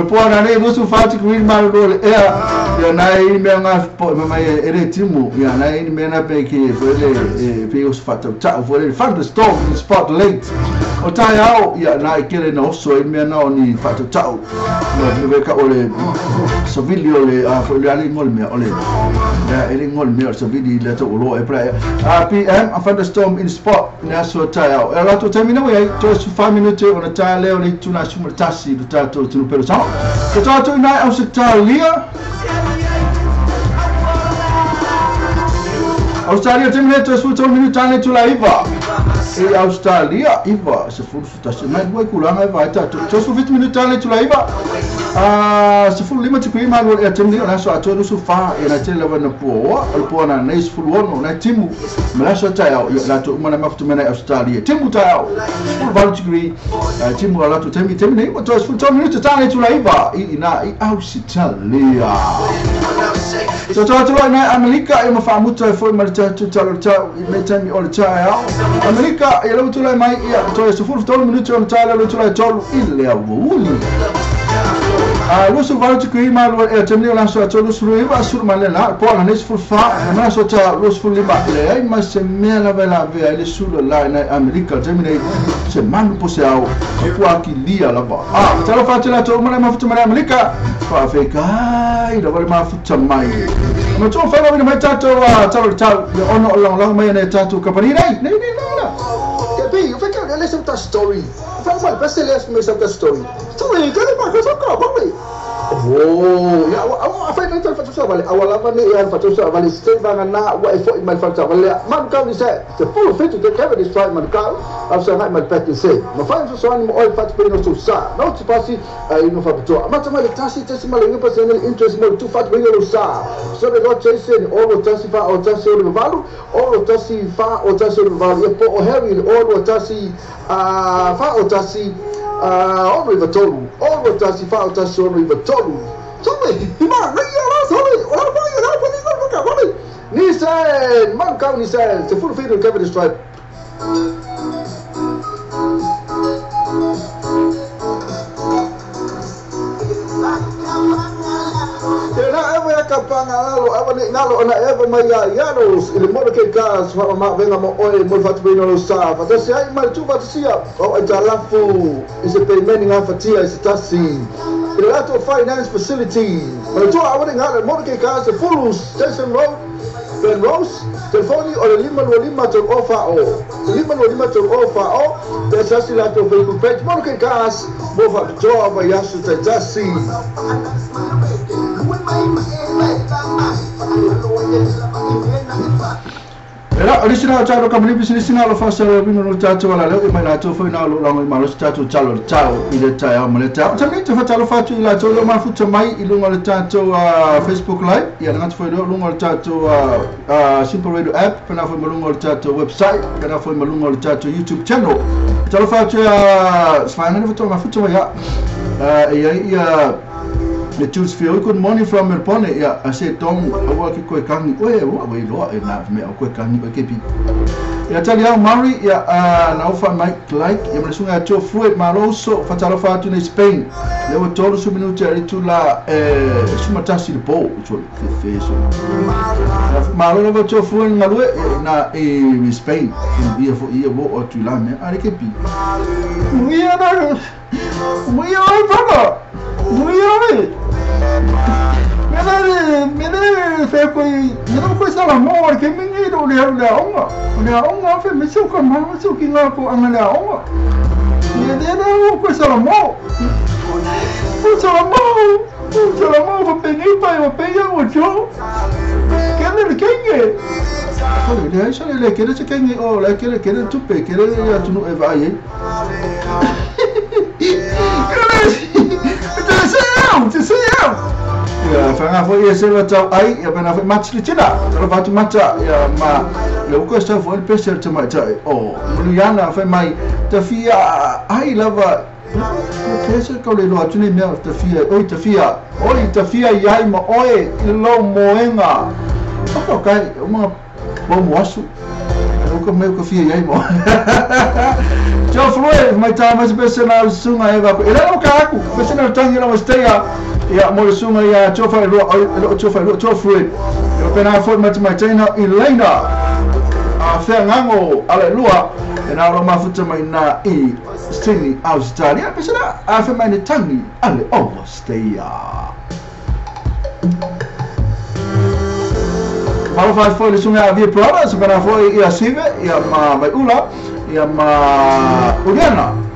Pora ne musu fati green mal role ya na ini me nga ma ere timu ya na ini me na pe ke vele pe us fata ta vole thunderstorm spot late o ta ya na kele no so me na oni fata ta no ve ka ole so video le fo le ali ngol me ole ya ele ngol me so video le to lo e pra PM a thunderstorm in spot na so ta ya la to termina we to 5 minutes on ta le ole tuna sumur tasi do ta to pero sa Katato na Australia temne to suto minutane to la iva e Australia iva se fu sta mai due kulanga vai ta to su 20 minutane to la iva se fu limite qui ma lo temne na so ato su fa e na tele va na po na nice fu wono na timu ma so ta ya la to mana maftu mena Australia timu ta ya fu va degree timu la to temne to su 20 minutane to la iva ina Australia so to na Amerika e mafahamu to foi talo metami ol chao Amerika e lo tula mai ia to e su fu 20 minuti on talo lo tula tolo ile a wuli Lusu valutu kuima lu temni la so to lusu luiva sur malela po na nes fulfa na so ta lusu fuliba le ai ma se mela vela ve le sulo la na America temni se manu po se au po akilia la ba tala fatu la to mala mafuta mala America fa Afrika ida wale mafuta mai no to fa na mai tato talo talo ono long mai na tato kapani nei la be you fika listen to story fa ma best listen me some story story kan ba ko ka ba oh ya I find that for so vale awala vale ya for so vale stay banga na wa ifo mal fa vale man ka ni say the full fit to cover this fight man ka after night mal pet say ma fa so ani mo oil fat peno so sa no to passi no fa to ma ta mal tasi mal ngi personal interest mo to fat peno sa so the lot chasing all the tasi fa o tasi o valu all the tasi fa o tasi o valu po o heavy all the tasi fa o tasi ono iva tolu ono tasi fa o tasi ono iva tolu tome hima na ya la sole ora ba ya na ni ka vale ni say man ka ni say the full field cover the stripe kapangalo abane ngalo ona eva maya yanos ile modo ke gas wa ma venga mo oil mo fatu bino lo sa fa tasi ai mal tu sia o ajalafu is a payment nga fatia is tasi ile lato finance facility mo tu abane ngalo modo ke gas the full station road Ben Rose telefoni o lima to offer o lima to offer o tasi lato vehicle page modo ke gas mo fa joa ba yasu tasi Era original chalo kamli business na lo fasa bino no tato wala leo mai na to foi na lo lango malo tato chalo chao ile taya mole tao tambi to fata lo fatu ila to lo mafuta mai ilunga le tato Facebook live ya na foi lo lunga le tato Simple Radio app kana foi malunga le tato website kana foi malunga le tato YouTube channel chalo fatu sfana ne foto mafuta ya ya the choose feel good morning from Melbourne ya ase tong awa ki ko kangi we lo na me ko kangi ko kepi ya tali ya mari ya na ufa mic like ya msunga cho fluid maroso fatalo fatu in Spain le tolo su minuti ali tu la suma tasi de bo cho feso malo no cho fluid ngalwe na Spain in fo ia bo o tu la me ali kepi we are Mene fe koi não koi sala mo ke mingi do le onga fe me so kan ma so ki nga ko anga le onga ne no koi sala mo fa pengi pa yo pengi o cho ke le kenge le so le ke le kenge o le ke le tupe ke le ya tu no e va ye ya fanga foi esse batau ai ya bana foi match de tira tro batu matcha ya ma le ko sta foi pesel te mai tai o Juliana foi mai tafia ai lava esse ko le lo atuni me tafia ai ma oi lo moenga o kai uma bom wasu ko me ko fia ai mo jo foi mai ta mas pesel sunga eva era o kaku pesel tangi na steia ya mo sunga ya chofa lo fluid yo pena for matematina Elena fe ngango aleluya na ro mafuta mai na Sydney Australia pesana afa mai tangi ale overstay Malo faz foi le sunga via prova so pena foi ia sive ia mai ula ia Uliana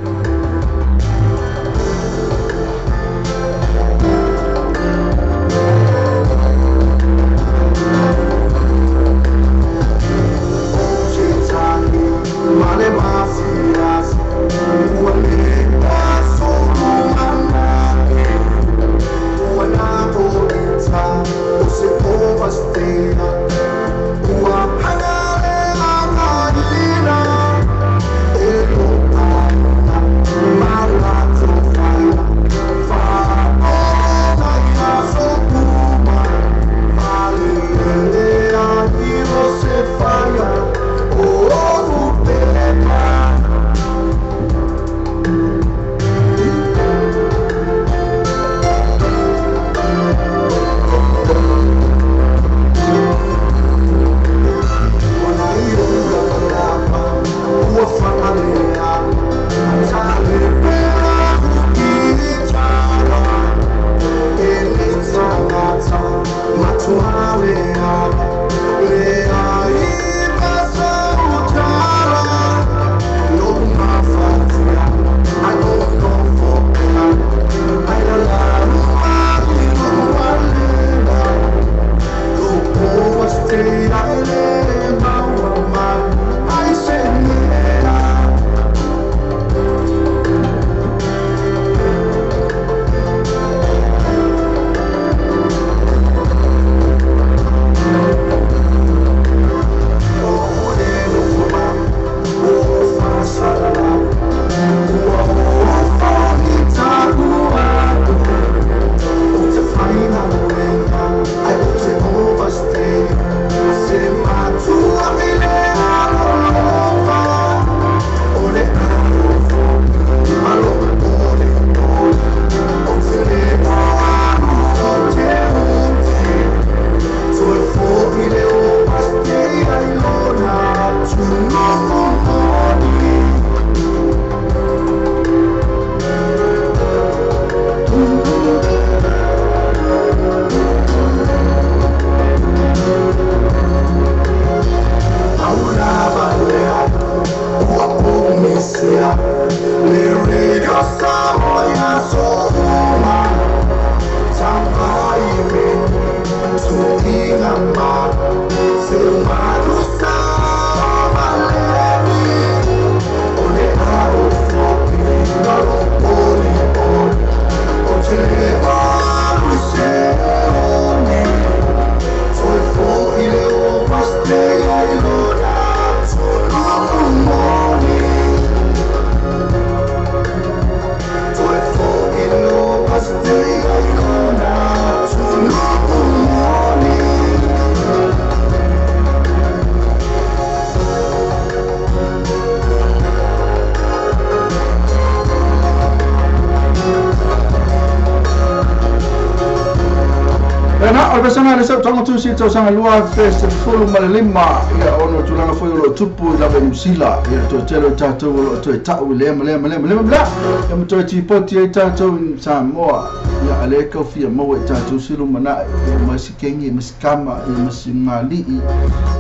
pesanga le sa tonga tu si to sanga lua fest fulu malima ia ono tulanga foi lo tupu la benisila ia to telo tato lo to ta lema bla ia mo ti poti ia tato Samoa ia ale ka fia mo tato silu mana ma sikengi miskama ia masingali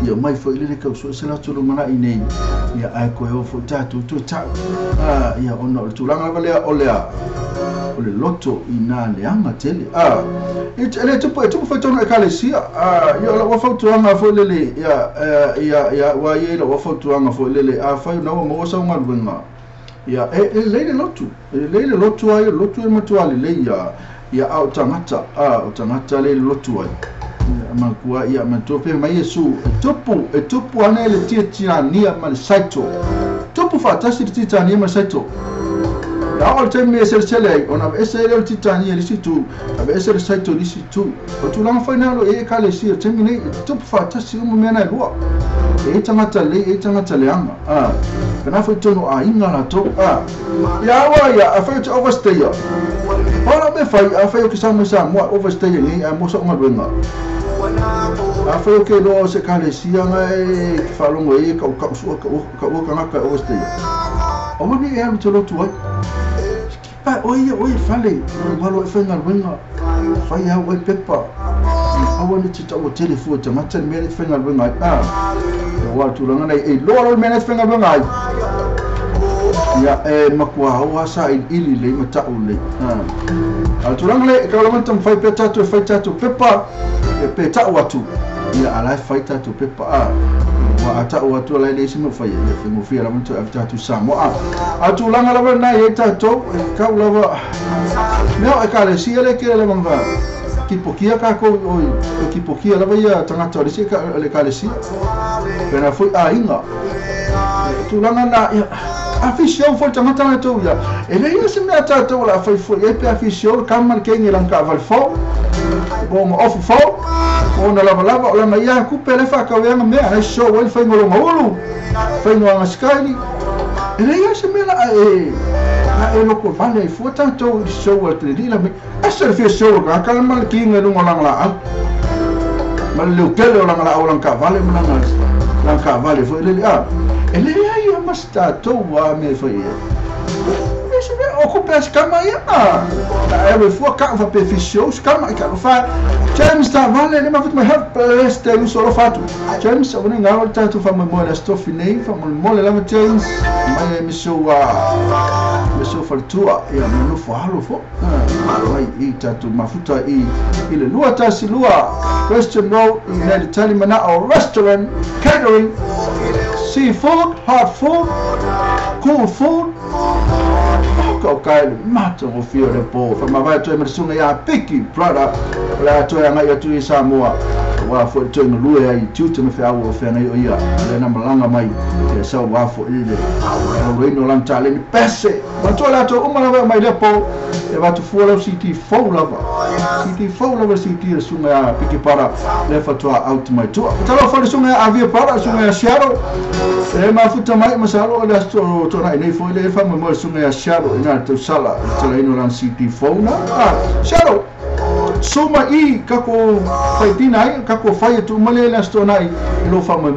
ia mai foi le ka so sela tulu mana ine ia ai ko ho fo tato to ta ia ono tulanga vale olea ole loto ina le anga tele ele tupu foi tona kalesia ia la wafautuanga fo lele ia wa ia la wafautuanga fo lele fa na mo sa uma ruenga ia leile lotu ai lotu matuali le ia au tangata le lotu ai makua ia matope mai Yesu tupu ana le tiania mal saito tupu fatasi tiania mal saito all time me sele ona esele titania lisitu abe esele saito lisitu otulanga final e kale si temine top fatasi mo mena lua e tangata le anga kana foi tono inga la to ya wa ya afai to overstay ya ora me fai afai ke sa mo overstay ni mo so ma ruenga afai ke lo se kale si anga e falongo e ka ngaka overstay o mo ni e am tolo tu oi fale malo fenga ruenga fai ha we pepa awani tita o telefone tamata me fenga ruenga wa tulanga nei lo me fenga ruenga ya makua wa sa ili le mata ule tulanga le ka lo mantam fai tato pepa peta watu ya ala fai tato pepa wa ata watu la ile simo fai mo fia la manto after to Samoa atulanga la na yeta to ka lava no akale si ele ke le manga kipokia ka ko kipokia la ia tangata le ka le kale si pena foi inga tulanga na official foi tangata na to ya ele ia se me ata to la foi e official kamal ke ngi lanka val fo bom off fo ona lava ola mai ku pele fa ka wenga me ai show wel fa ngolo ngolo fa ngolo skali ele ia se me la no ko vale fu tanto show wel tri la me asser fi show ka mal ki ngi ngolang la mal lu kele olang la olang ka vale lang ka vale fo ele ele ia masta to wa me fa ocupa as camas eu fui cá para perfeição os camas que fa James tá vale ele mas vai help este um solo fato James eu nem agora tá tu fa memória estou finei fa memória lá James mas me show faltua e não falo fo vai e tá tu mafuta e ele lua tá se lua question no in Italy mana or restaurant catering seafood hot food cool food kai mata o fio de po fa ma vai to me sunga ya picky brother la to ya ngai tu Samoa wa fo to no lu ya tu te me fa o fa ngai o ia le na malanga mai e sa wa fo ile o reino lan tale ni pese ma to la to umala mai le po e va tu fo city fo lava city sunga ya picky para le fa to out mai to talo fo sunga avia para sunga ya sharo e ma futa mai masalo le to na nei fo le fa mo sunga ya sharo to sala tala ino city fauna sharo soma I kako faitina ai kako fai tu male la stonai lo fa mo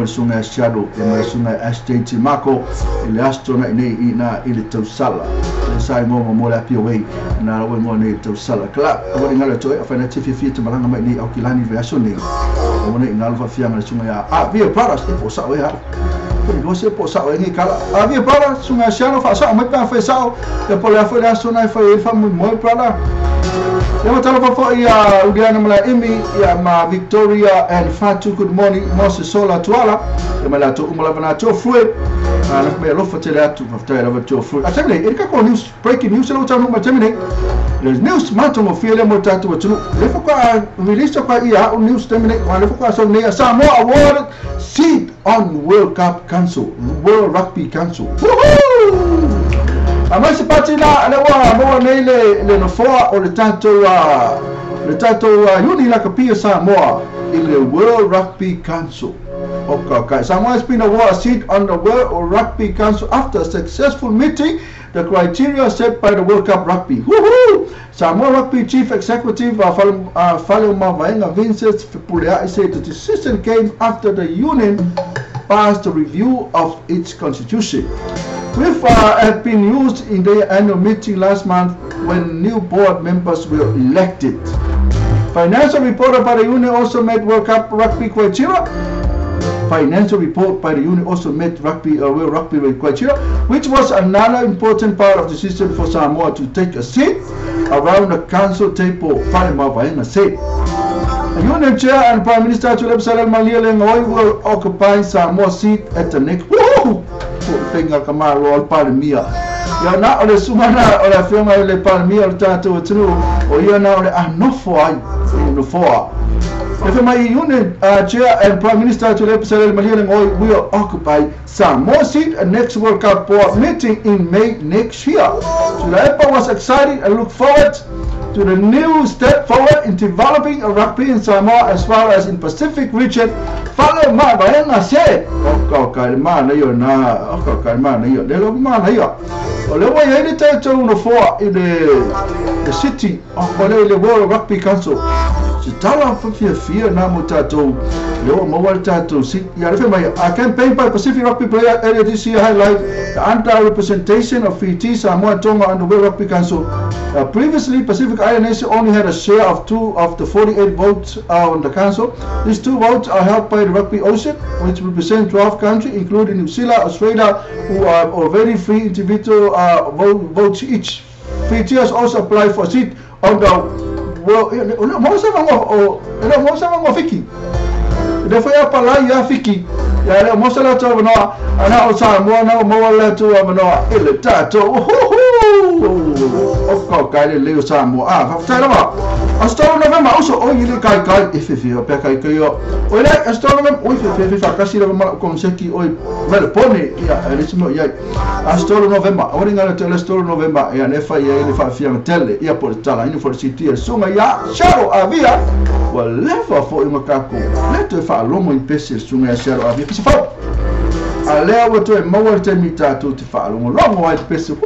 sunga sharo e mai sunga estate mako ile astona nei ina ile to sala le sai mo la piwe na we mo nei to sala club o ni ngala to fa na tifi tu malanga mai ni okilani version ni o ni ngala fa fianga sunga ya via paras e po sa we ha você possa ir kala havia para sunga shano fa sa mai pa fa sa e po la fa la sona fa e fa mo para lá eu tava para ia udiana mala imi ya ma Victoria and Fatu good morning mose sola tuala e mala to umala bana to fue na me lo fa tele atu fa tele to fue atemne e ka ko news breaking news lo tanu ma temne there's news mato mo fiele mo tatu watu le fa ka release kwa ia news temne wa le fa ka so ne Samoa award seat on World Cup Council, World Rugby Council. A mais parti là, le wa mo le no foa o le tanto uni la kapia Samoa in the World Rugby Council. Okay. Samoa has been awarded a seat on the World Rugby Council after a successful meeting the criteria set by the World Cup Rugby. Woohoo! Samoa Rugby Chief Executive Faleo Mavaenga Vincent Fipuleai said the decision came after the union passed a review of its constitution, which had been used in their annual meeting last month when new board members were elected. Financial report by the union also met World Cup Rugby criteria. Financial report by the union also met World Rugby criteria, which was another important part of the decision for Samoa to take a seat around the council table. Falema Vaenga said. The union chair and Prime Minister Tulip Salal Maliele Ngoi will occupy Samoa's seat at the next. Woohoo! Tenga kamaro al Palmia. Ya na ole sumana ole fiona ole Palmia ole tatu tru. O ya na ole anofoa inofoa. The union chair and Prime Minister Tulip Salal Maliele Ngoi will occupy Samoa's seat at next World Cup board meeting in May next year. Tulip was excited and looked forward to the new step forward in developing a rugby in Samoa as well as in Pacific region. Follow ma Vaenga said. In the city of the World Rugby Council. A campaign by Pacific Rugby player earlier this year highlight the anti-representation of Fiji, Samoa, Tonga and the World Rugby Council. Previously, Pacific Island Nation only had a share of 2 of the 48 votes on the council. These 2 votes are held by the Rugby Ocean, which represent 12 countries, including New Zealand, Australia, who are already 3 individual votes each. Fiji has also applied for a seat on the World. Therefore, apply ya fiki. Ya mosala to no ana o Samoa na mo to no ile tato. Of course, kai le Samoa. Astoro November also o ile kai ififi o pe kai yo. O ile Astoro November o ififi fa kasi le ma konseki o vele pone ya rismo ya. Astoro November o ringa le Astoro November ya nefa ya ile fa fiam tele ya portala ini for city sunga ya sharo avia whatever for imakako. Let fa lomo impese sunga ya sharo avia pisa. Alea wato e mawar temita to fa lomo white pese.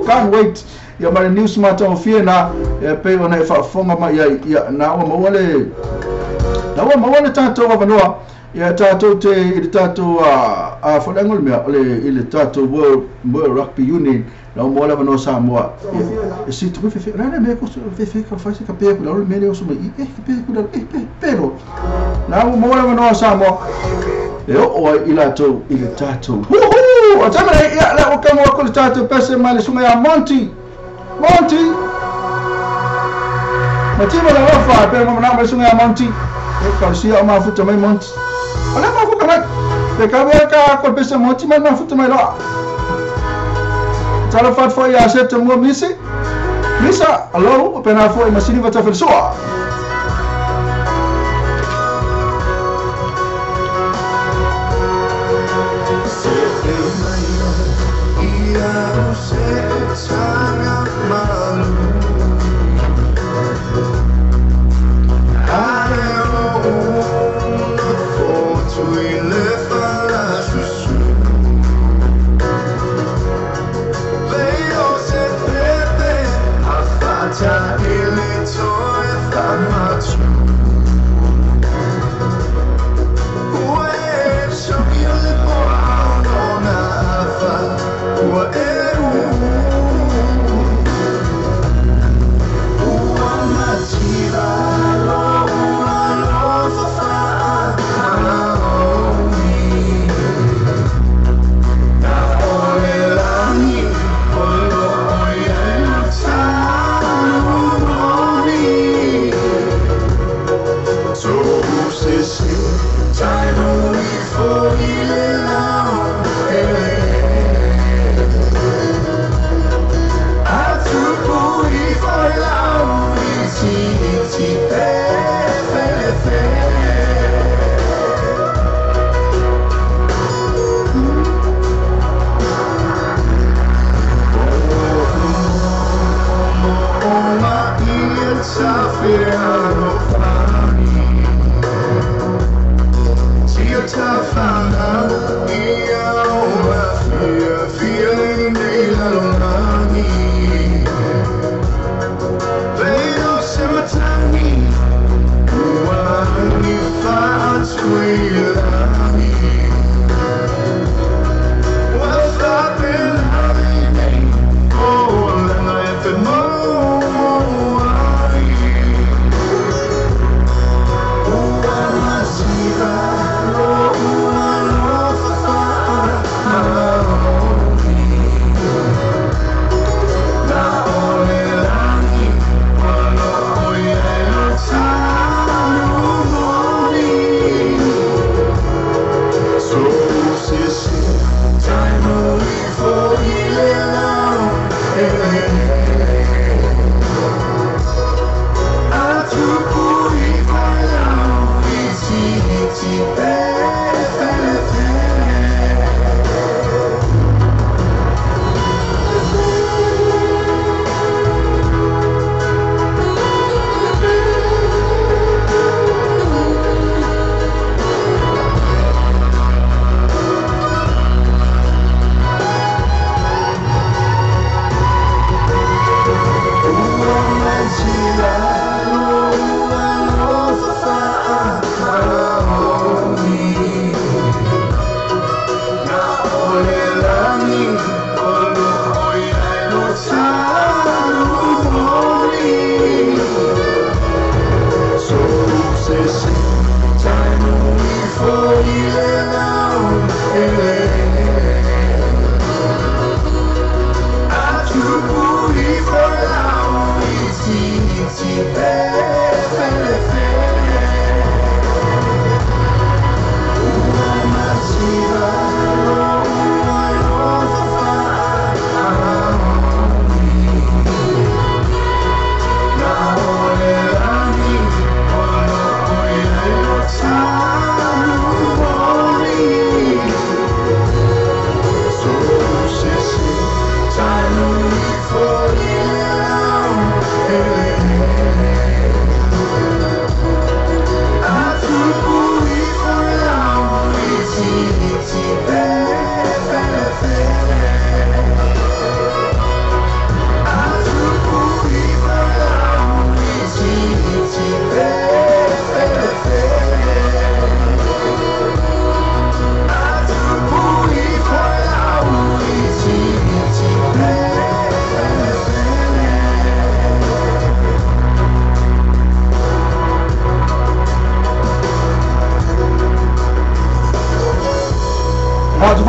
Can't wait. Ya mara news mata o fie na pe ona fa fonga ma ya na o mawale tato wa banoa ya tato te ile tato a fodangol me ile tato World Rugby Union na o mola banoa Samoa e si tu fe na me ko fe ka fa ka pe ko la me le o suma pe ko da pero na o mola banoa Samoa e o ile tato o tama ya la o kama ko tato pese mali sunga ya Monty Matiba la wafa pe mo na mo sunga ya Monty e ka si o ma futa mai Monty ala ma fuka na pe ka be ka ko pese Monty ma futa mai lo tala fat fo ya set mo misa alo pe na fo masini va ta fel soa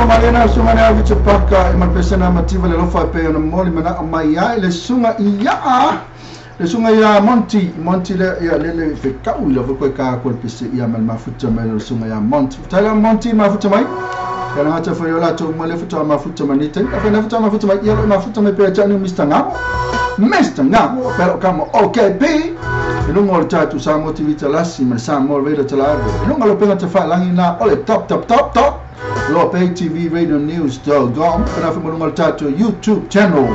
Mariana sunga na vitu paka imapesana mativa le lofa pe na moli mana maya le sunga iya le sunga ya monti le ya le feka u le ko ka ko pese ya mal mafuta mai le sunga ya monti mafuta mai kana hata fo yola to mole futa mafuta manite afena futa mafuta mai ya mafuta mai pe chani Mr. Ngamo pero kama OKP ilungo le tatu sa motivita lasi ma sa mo veda talago ilungo lo penga tafa langi na ole top Lope TV Radio News.com. Kana fi mulungo tatu YouTube channel.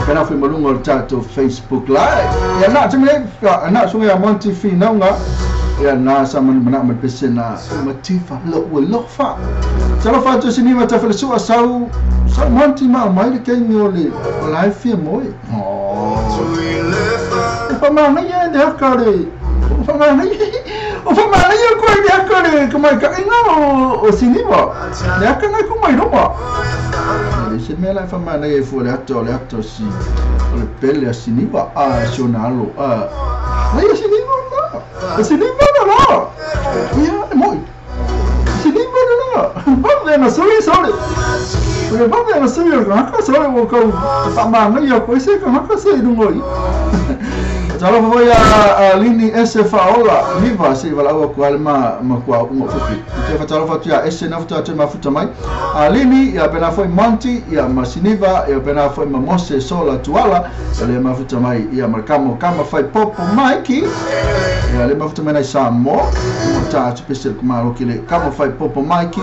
Kana fi mulungo tatu Facebook Live. Ya na tumle na sunga ya Monty fi naunga. Ya na sama mana mapesena matifa lo fa. Sala fa to sinima tafel suwa sau Monty ma mai ke nyole. Live fi moi. Oh. Fa ma ya de akare. Fa ma Ufamana yo ko dia kore kuma ka ino o sinima. Ya kana kuma ino ma. Se me la famana e fu le atto si. Le pelle a sinima a sionalo a. Ai sinima no. Sinima no. Ya moi. Sinima no. Vamos na soli. Porque vamos na soli ka soli wo ko famana yo ko se ka se ngoi. Talo foi a lini SF ola viva se vala o ko alma ma kwa ngo fuki te fatalo fatia esse na futa te mafuta mai a lini ya pena foi Monty ya masiniva ya pena foi mamose sola tuala le mafuta mai ya markamo kama fai popo maiki ya le mafuta mai sa mo ta te pese kuma ro kile kama fai popo maiki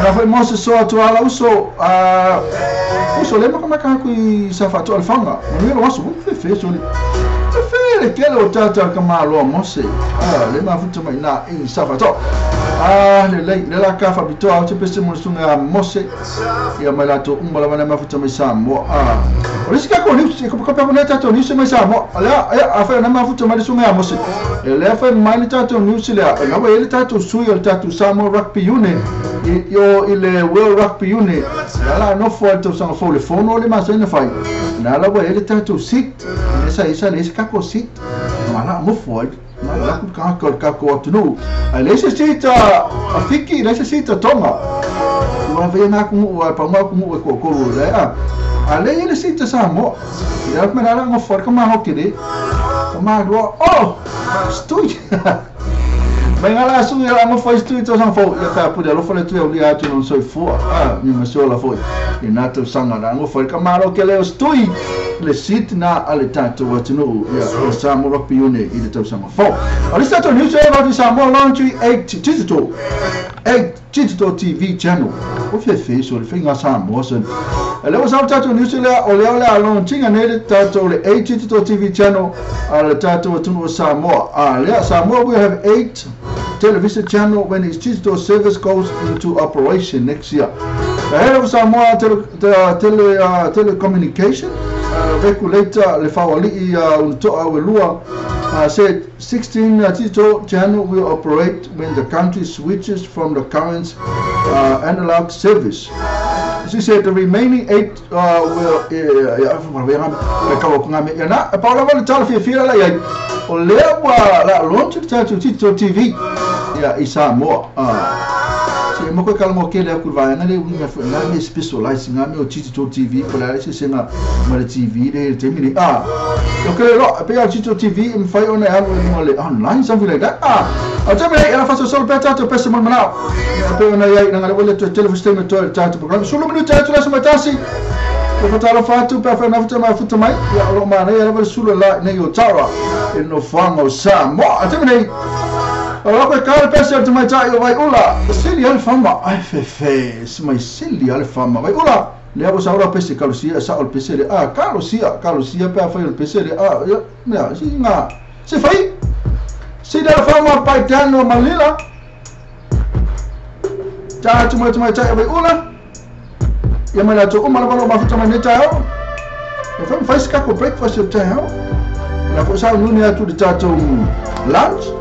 na foi mose sola tuala uso le makama ka ku safato alfanga no wasu fe so le kele o tata kama lo mose le mafuta mai na in safato le la ka fa bitoa o te pese mo sunga mose ia mai la to umbala mana mafuta mai Samoa o le sika ko ni ko pa ko neta to ni se mai Samoa ala a fa na mafuta mai sunga mose le fa mai le tato New Zealand na wa le tato sui o tato Samoa Rugby Union yo ile World Rugby Union ala no fo to sanga fo le fono le ma sene fai na la wa le tato sit esa le sika ko sit mala mo fo la ka ko tunu ale se sita afiki le se sita tonga wa ve na ku wa pa ma ku ko le ale le sita Samoa ya me na ngo for ka ma hokide ka ma do stui Venga la su ya mo foi stui to sang fo ya ka pu de lo fo le tu o dia tu non so fo mi ma so la fo e na to sanga na ngo foi ka ma lo ke le stui le sit na ale tato wa tunu ya o Samoa Rugby Union i le to sanga fo ali sta to New Zealand Samoa launch 8 digital TV channel o fe so le finga Samoa so le o sa tato New Zealand o le launching ane tato le 8 digital TV channel ale tato wa tunu Samoa le Samoa we have 8 television channel when its digital service goes into operation next year. The head of Samoa telecommunication regulator le fawali Ulua said 16 digital channel will operate when the country switches from the current analog service. She said the remaining 8 will launch digital TV i Samoa. Se mo ko kalmo ke le ku vai na le winga fo na me specialize nga me o digital TV ko la se senga ma le TV de termini o ke lo pe o digital TV im fai ona mo le online something like that a te me era fa so pe tato pe se mo mana pe ona ia na le le television to tato program solo minuto tato la sama tasi ko fatalo fatu pe fa na futa mai ya lo ma na ia le solo la ne yo tara no fango Samoa a te me Ora ko ka pesa te mai tai vai ula sili al fama ai fe mai sili al fama vai ula le abo sa ora pesa kalusia sa ol pesa de kalusia pe fa ol pesa de ya si nga si fai si da fama pai tano malila ta tu mai tai vai ula ya mai la to o mala ba futa mai tai ya fa fai ska ko breakfast of tai la ko sa nu ni atu de tato lunch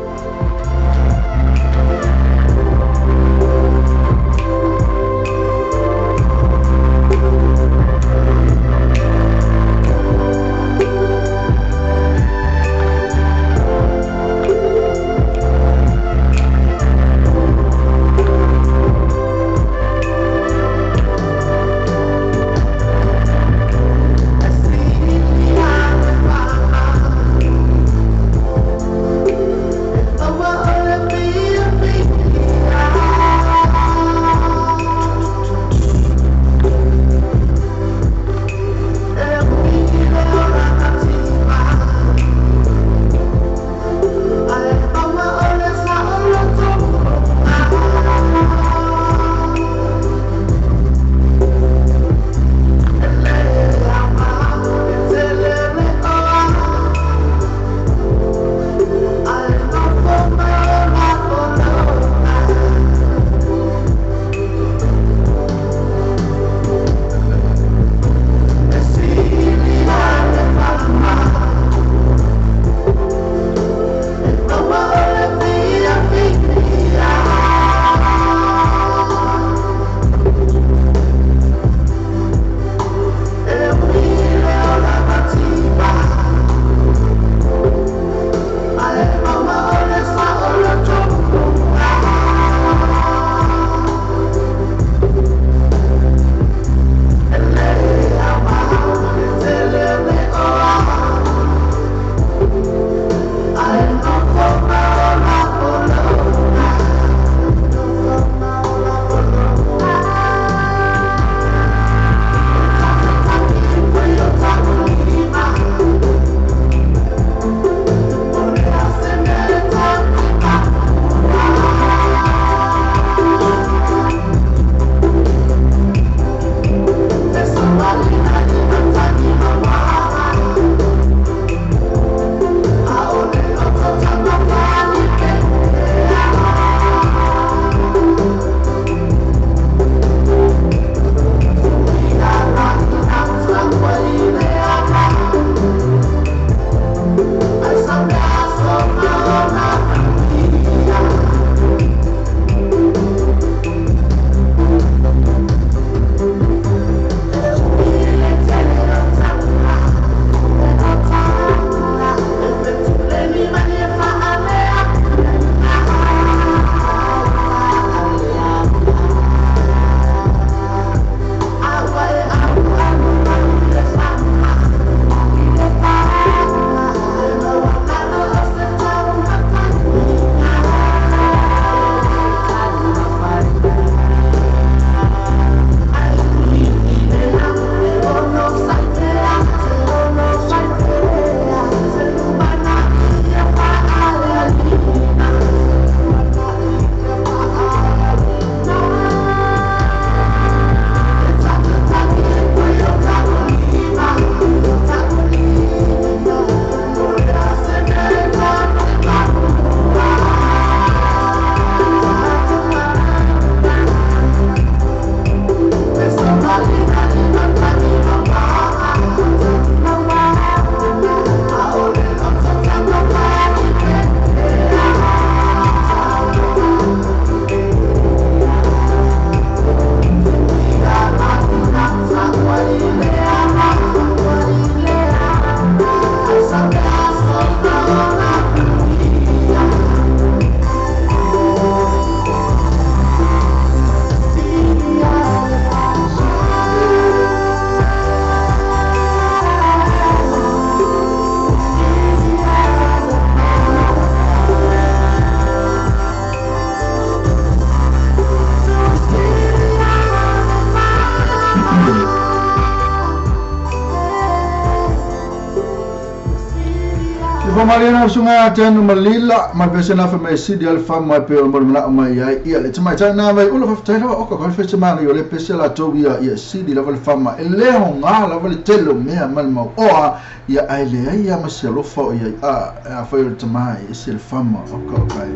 Mariana sunga tenu malila ma pesena fa mai sidi alfa ma pe o mala mai ia le tama tana vai ulo fa tela o ka fa semana yo le pesela to ia sidi la val fama ele ho nga la val telo me mal ma o ia ai ia ma se lo fa ia a fa yo tama se le fama o ka kai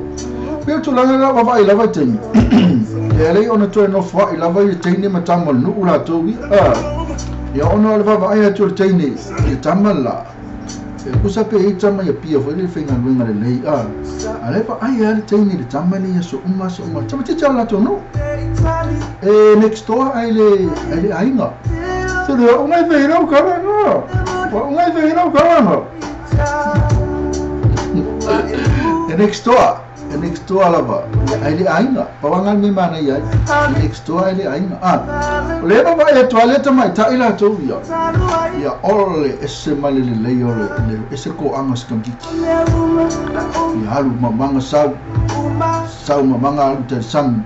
pe tu la vai la vai teni ele ona to no fa la vai teni ma tamal nu la to ia ona la vai ia to teni tamala kusa pe itama ya pia foi le fenga luenga le lei ale pa ai ale teni le tamani ya so uma tama tita la to no next door ale ainga so de uma ve no kara no uma ve no kara no next door lava ale ainga pawangal mi mana ya next door ale ainga le ba ya toilette mai ta ila to ya ole ese malele le ole ese ko amas kamki ya halu manga sau manga alu te sam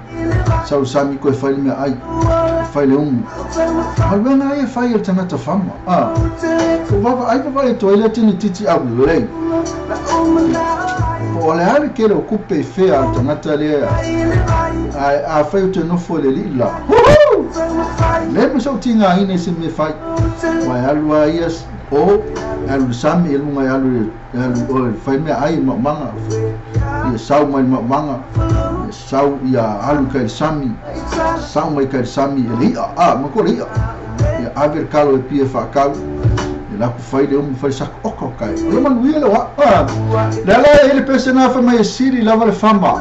sau sami ko fai me ai fai le alwena ai fai el tana ta fama ko baba ai baba e toilette ni titi abu le ole hali ke le coupe fea tana le a fai te no fo le lila le mo so tinga ine se me fai mai alu aias o alu sami elu mai alu o fai me ai manga ia sau mai manga sau ia alu kai sami sau mai kai sami eli ma ko ia aver kalo e pia fa kau la ku fai le fai sak oko kai le man wi le wa la ele pesena fa mai siri la vale fama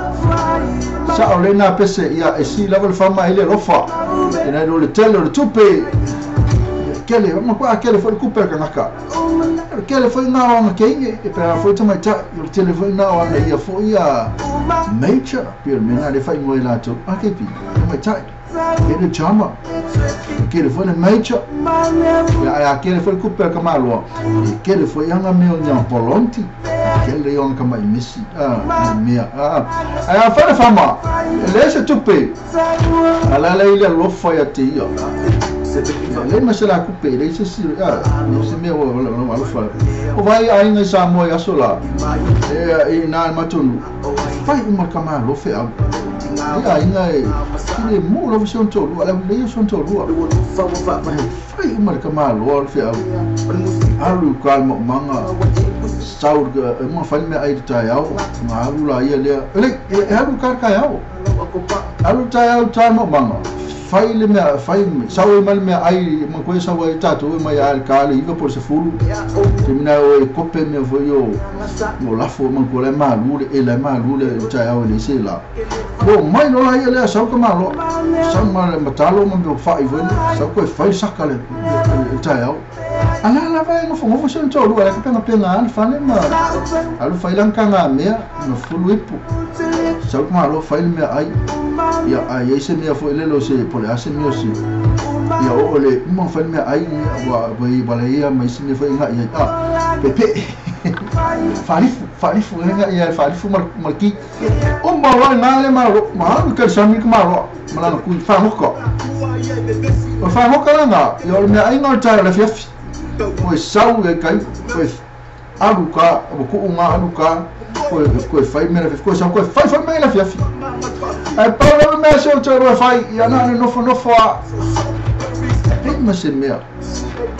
sa ole na pese ia e si la vale fama ele rofa ina do le telo le tupe kele ma ko akele foi couper kanaka kele foi na ona kenge e para foi tama ta o telefone na ona ia foi ia nature per mena le fai moi la to akepi tama ta ele chama kele foi na nature ya kele foi couper kamalo kele foi anga meu nya polonti kele yon kama imisi mea a fa fama le se tupe ala la ile lo foi ate ia le masela coupe le se si se me o fa o vai ainda sa mo ya sola e na matunu fai uma kama lo fe ia ainda ele mo lo vision to lo ala le son to lo fai uma kama lo fe alu calmo manga saur mo fai me ai tai au ma alu la ia le alu kar kai au alu tai au tai mo manga fai le mea fai sawe mal mea ai ma koe sawe tatu mai al kale iva por se fulu termina o kope me voyo no la fo man ko le malule e le malule tai au le se la bo mai no la ile sa ko malo sa mal matalo man do fai vo sa ko fai sakale tai au ala la vai no fo se to lu ala ka pena al fa le ma al fai lan kanga mea no fulu ipu sa ko malo fai me ai ya ai se me fo le lo se ase mio si ia ole mo fa me ai wa vai balaia mai se me fa inga ia pepe falifu inga ia falifu marki o ma wa na le ma ka sami ka ma la ku fa hoko o fa hoko na ia me ai no ta la fiafi o sau e kai o aluka o ku uma aluka ko fai me ko sa ko fai me la fiafi ai Paulo me se o toro fai ia na no fo ma se mea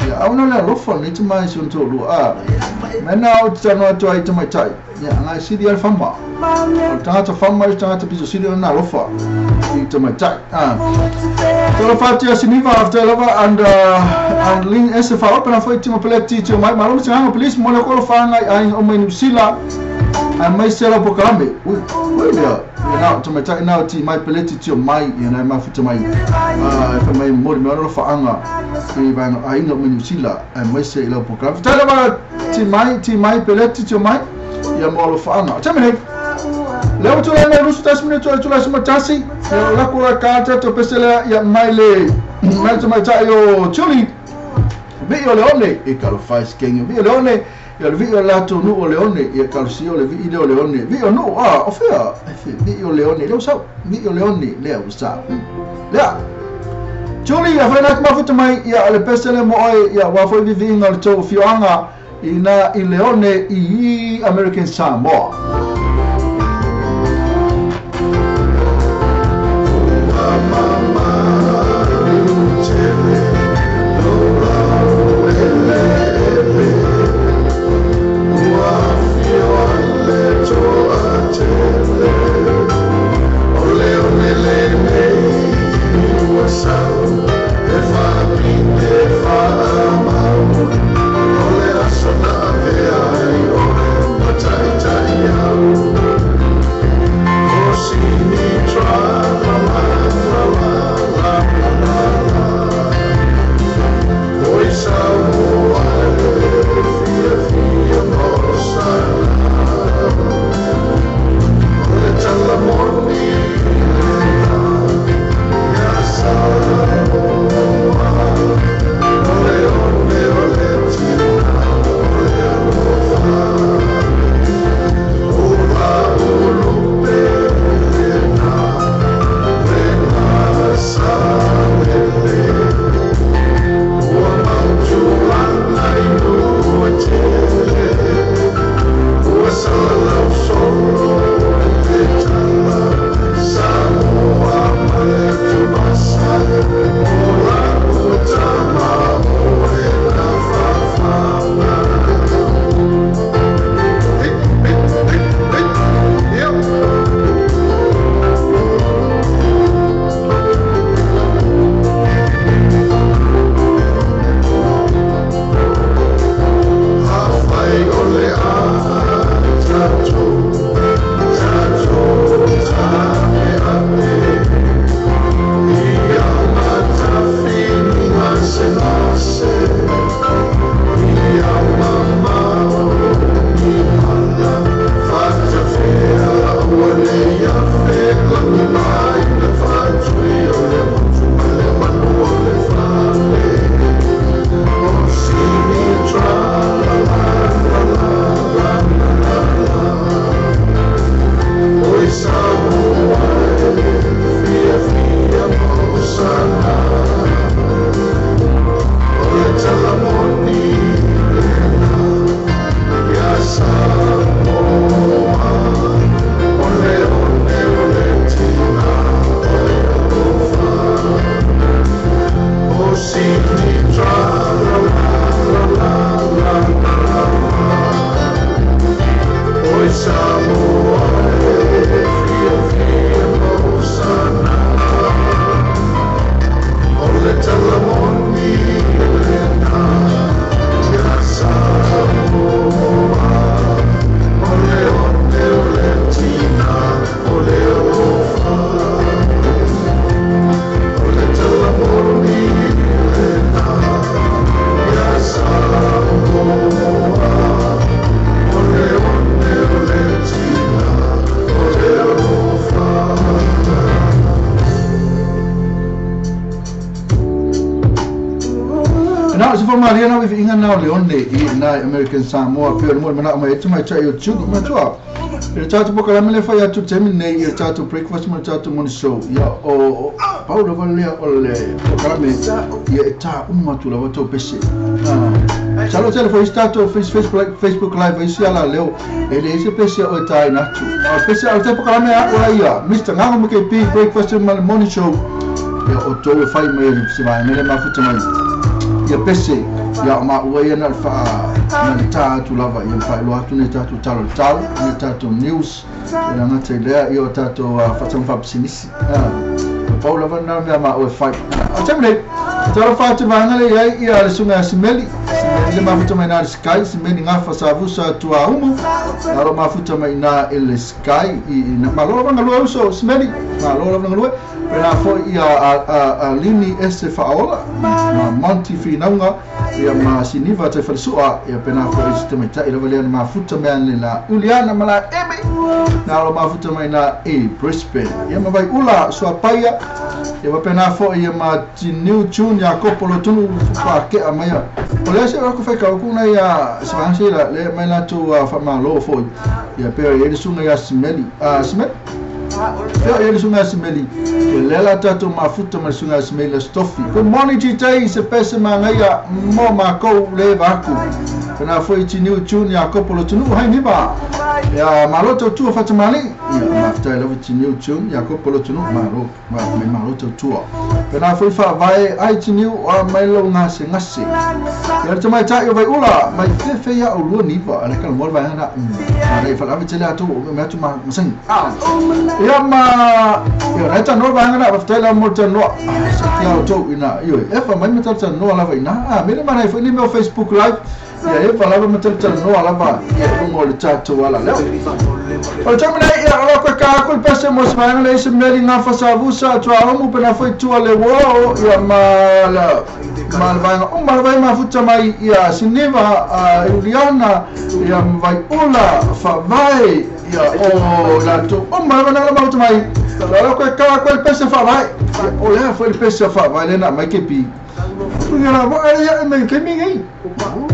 ia au na lo fo ni tu mai se o toro me na o tano to ai tu mai tai ia ngai si dia fama o tata fama o tata piso si dia na lo fo i tu mai tai toro fati a siniva after lava and lin SFA open foi tu peleti tu mai malo se hanga police mo ko fa ngai ai o mai nu sila ai mai se la pokame ui na to mai tai na ti mai peleti ti mai na mai futa mai fa mai mo me ro fa anga e vai ai no menu sila ai mai se la pokame tala ba ti mai peleti ti mai ia mo ro fa anga tamene leo tu la no sta smine tu la sma tasi la ko ka ta to pesela ia mai le mai to mai tai o chuli bio leone e calo faz quem bio leone e il video lato nu o leone e calcio le video leone video no o fea video leone lo so video leone le sa la Julie a fena ma futa mai ia le pesele mo ai ia wa foi vivinga le to fianga ina I Leone I American Samoa. Mariana with inga now Leone na American Samoa pio mo mana mai tuma cha yo chudu matua il tatu poka lamele fa ya tu temine il tatu breakfast mo tatu mon show ya o Paulo valle ole poka me ya ta umatu la wato pese chalo telefone stato Facebook live isi ala leo ele isi pese o tai na tu pese al tempo poka me a ya Mr. Gago mo ke pi breakfast morning show ya o to fai me si vai me ma futa mai ya pese ya ma uwe na fa na tatu lava ya fa lo atu ne tatu talo ne tatu news na ngate le yo tatu fa tsam fa business Paula van na ma uwe fa atamle talo fa te vangale ya sunga simeli le ma futa mai na sky simeli nga fa sa vusa tu a umo na ro ma futa mai na el sky na malolo van lo so simeli malolo van lo Pena foi a lini esse faola ma manti finanga ia ma siniva te falsua ia pena foi sistema ta ila vale ma futa me la Uliana mala eme na lo ma futa mai na Brisbane ia ma vai ula so paia ia pena foi ia ma tinu chunya kopolo tunu fa ke amaya ole se ko fa ka ku na ia svanse la le mai la tu fa ma lo foi ia pe ia sunga ia smeli smeli ya ele sunga simeli lela tatu mafuta masunga simeli stofi good morning today se pese manga ya mo ma ko le vaku pena foi tiniu tune ya kopolo tunu hai ni ba ya maloto tu fatamali ya mafta love tiniu tune ya kopolo tunu maloto tu pena foi fa vai ai tiniu a mai lo ngase ya tama ta yo vai ula mai fe ya ulu ni ba ala kal mol vai na ai fa lave tele atu me atu ma sing ya ma ya na ta no vai na mafta la mo ta no ya to ina yo e fa mai meta ta no la vai na me ma na foi ni meu Facebook live ya e falava matata no alava ya ngo le tato wala leo o tamina ya ala ko ka ko pese mo smana le se meli nga fa sa busa to amo pena foi tu ale wo ya mala malvai ma futa mai ya sineva Juliana ya vai ula fa vai ya o la to malvai na ma futa mai ala ko ka ko pese fa vai o le foi pese fa vai le na mai ke pi ya mo ya me ke mi ngai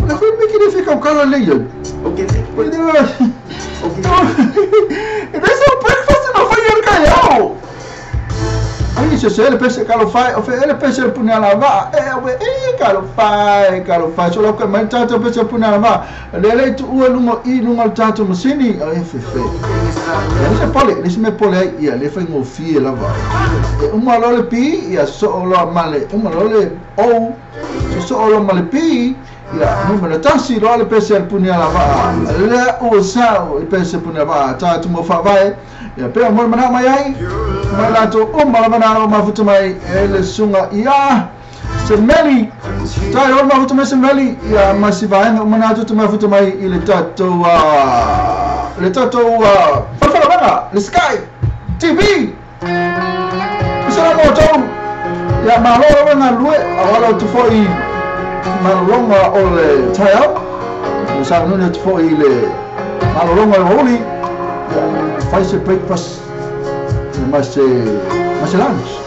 la foi me que fica o cara ali eu desse o breakfast não foi ele caiu aí se ele pensa que ele pensa ele punha lavar calo faz só que mais tanto pensa punha lavar ele tu o lungo e lungo tanto musini fefe ele se pole e ele foi no fio lavar uma lole pi e só lo male uma lole ou só lo male pi ya numero tasi lo le pese punia lava le o sa o pese punia lava ta tu mo fa vai ya pe mo mana mai ai mai la to o mala mana o ma futu mai ele sunga ya se meli ta o ma futu mai se meli ya ma si vai no mana tu ma futu mai ile tato fa bana le sky tv sala mo to ya ma lo na lue awala tu foi malolonga o le taiao o sa nune te fo i le malolonga o holi fai se breakfast ma se lunch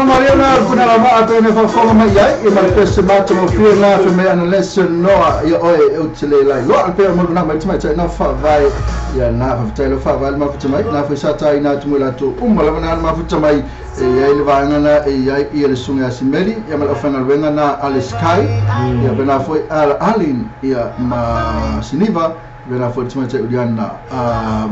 Mariana kuna la maa pene fa fonga mai ai e mal pese mata mo pia na fe me ana lesson noa ya oe utile lai lo al pe mo na mai tma na fa vai ya na fa tele fa vai ma fa mai na fa sa tai na tu la tu la na ma fa mai e ya ile va ngana e ya i le sunga simeli ya mal ofana wenga na al sky ya bena foi al alin ya ma siniva vera foi tma udiana